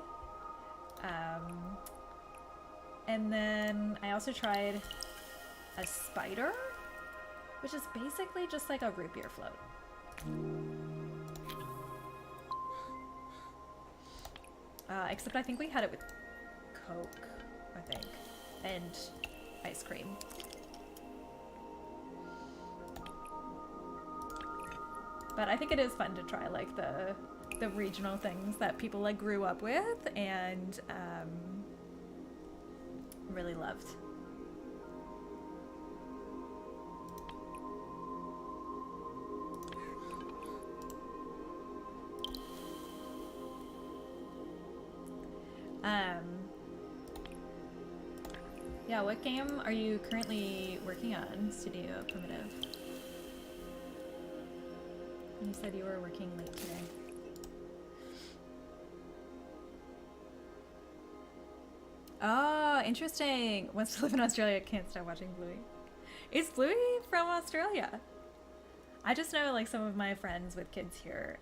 And then I also tried a spider, which is basically just like a root beer float. Except I think we had it with Coke, I think, and ice cream. But I think it is fun to try like the regional things that people like grew up with and really loved. Yeah, what game are you currently working on, Studio Primitive? You said you were working late today. Oh, interesting. Wants to live in Australia, can't stop watching Bluey. Is Bluey from Australia? I just know like some of my friends with kids here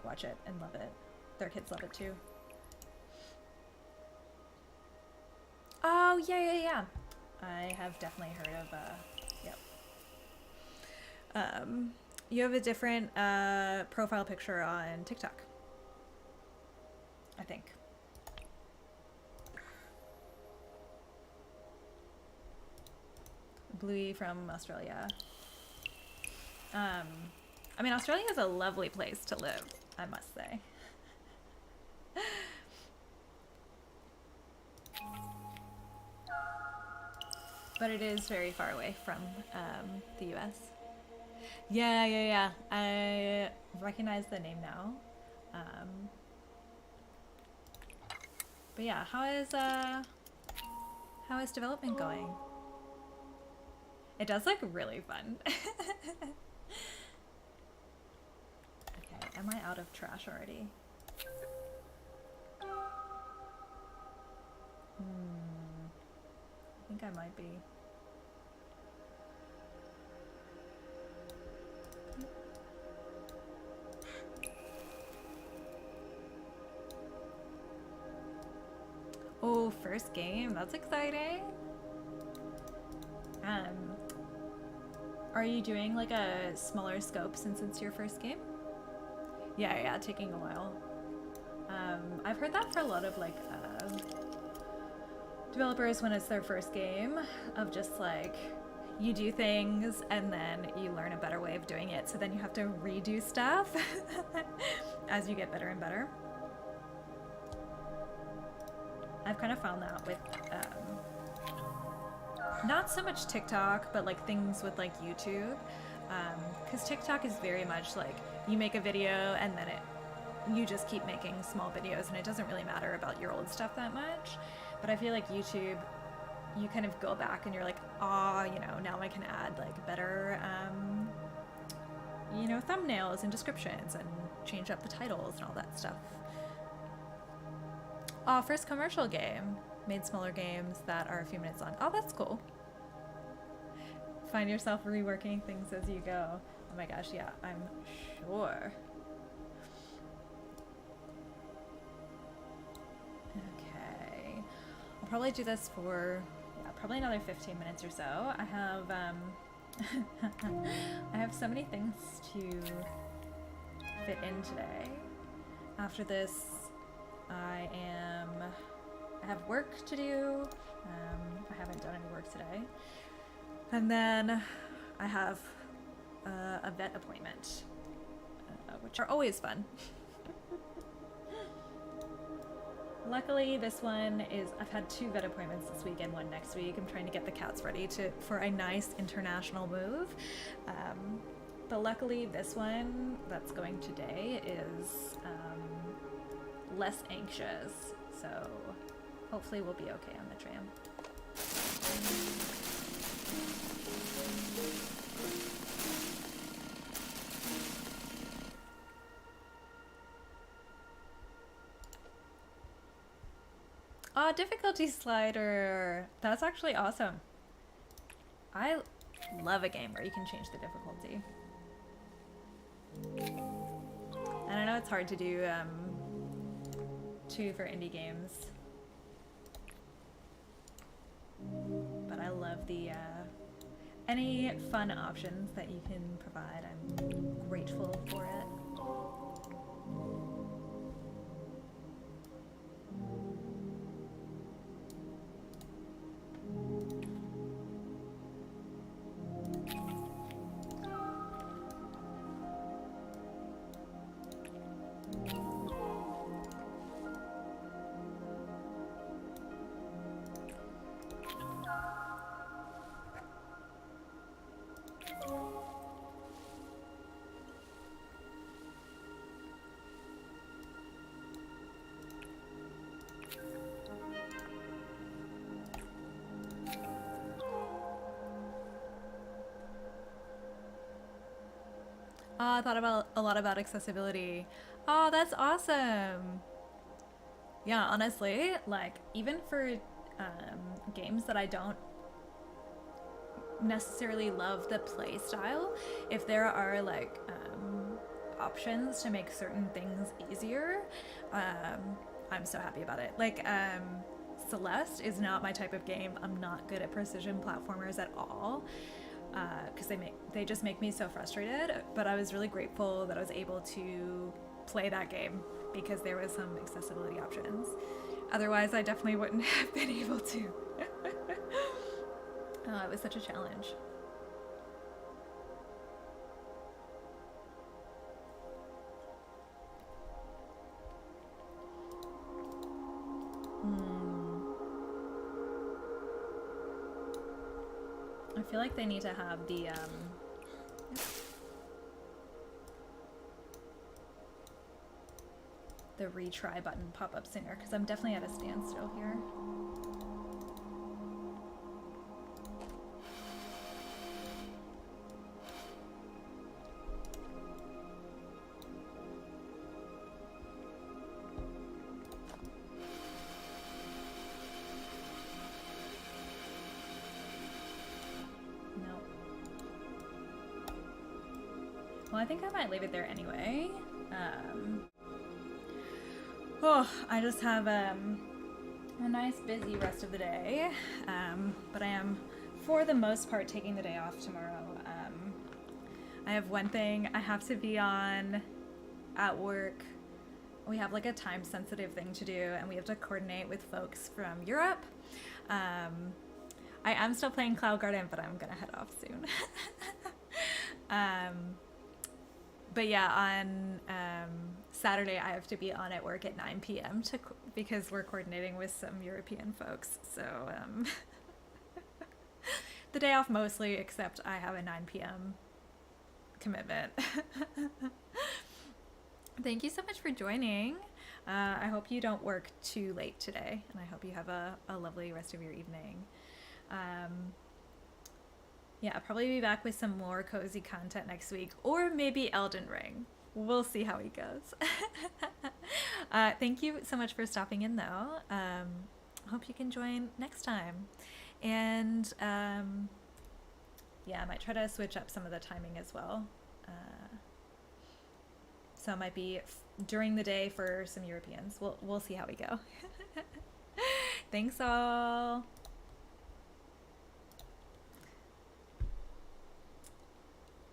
watch it and love it. Their kids love it too. Oh, yeah. I have definitely heard of, yep. You have a different profile picture on TikTok, I think. Bluey from Australia. I mean, Australia is a lovely place to live, I must say. But it is very far away from the US. Yeah. I recognize the name now. But yeah, how is development going? It does look really fun. Okay, am I out of trash already? I think I might be. Oh, first game. That's exciting. Are you doing like a smaller scope since it's your first game? Yeah, taking a while. I've heard that for a lot of like developers when it's their first game, of just like you do things and then you learn a better way of doing it, so then you have to redo stuff as you get better and better. I've kind of found that with not so much TikTok, but like things with like YouTube, because TikTok is very much like you make a video and then you just keep making small videos and it doesn't really matter about your old stuff that much. But I feel like YouTube, you kind of go back and you're like, you know, now I can add like better, you know, thumbnails and descriptions and change up the titles and all that stuff. First commercial game. Made smaller games that are a few minutes long. Oh, that's cool. Find yourself reworking things as you go. Oh my gosh, yeah, I'm sure. Okay. I'll probably do this for, probably another 15 minutes or so. I have, I have so many things to fit in today. After this, I have work to do. I haven't done any work today. And then I have a vet appointment, which are always fun. Luckily, this one is, I've had 2 vet appointments this week and 1 next week. I'm trying to get the cats ready for a nice international move. But luckily, this one that's going today is less anxious, so hopefully we'll be okay on the tram. Oh, difficulty slider. That's actually awesome. I love a game where you can change the difficulty. And I know it's hard to do too for indie games, but I love the any fun options that you can provide. I'm grateful for it. Oh, I thought about a lot about accessibility. Oh, that's awesome. Yeah, honestly, like even for games that I don't necessarily love the play style, if there are like options to make certain things easier, I'm so happy about it. Like Celeste is not my type of game. I'm not good at precision platformers at all because they just make me so frustrated. But I was really grateful that I was able to play that game because there was some accessibility options. Otherwise, I definitely wouldn't have been able to. It was such a challenge. I feel like they need to have the retry button pop up sooner because I'm definitely at a standstill here. Well, I think I might leave it there anyway. I just have a nice busy rest of the day, but I am for the most part taking the day off tomorrow. I have one thing I have to be on at work. We have like a time sensitive thing to do and we have to coordinate with folks from Europe. I am still playing Cloud Garden, but I'm gonna head off soon. But yeah, on Saturday I have to be on at work at 9 p.m. because we're coordinating with some European folks. So the day off mostly, except I have a 9 p.m. commitment. Thank you so much for joining. I hope you don't work too late today, and I hope you have a lovely rest of your evening. Yeah, I'll probably be back with some more cozy content next week, or maybe Elden Ring. We'll see how it goes. Thank you so much for stopping in, though. Hope you can join next time. And yeah, I might try to switch up some of the timing as well. So it might be during the day for some Europeans. We'll see how we go. Thanks all.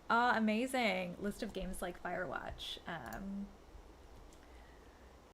Oh, amazing. List of games like Firewatch.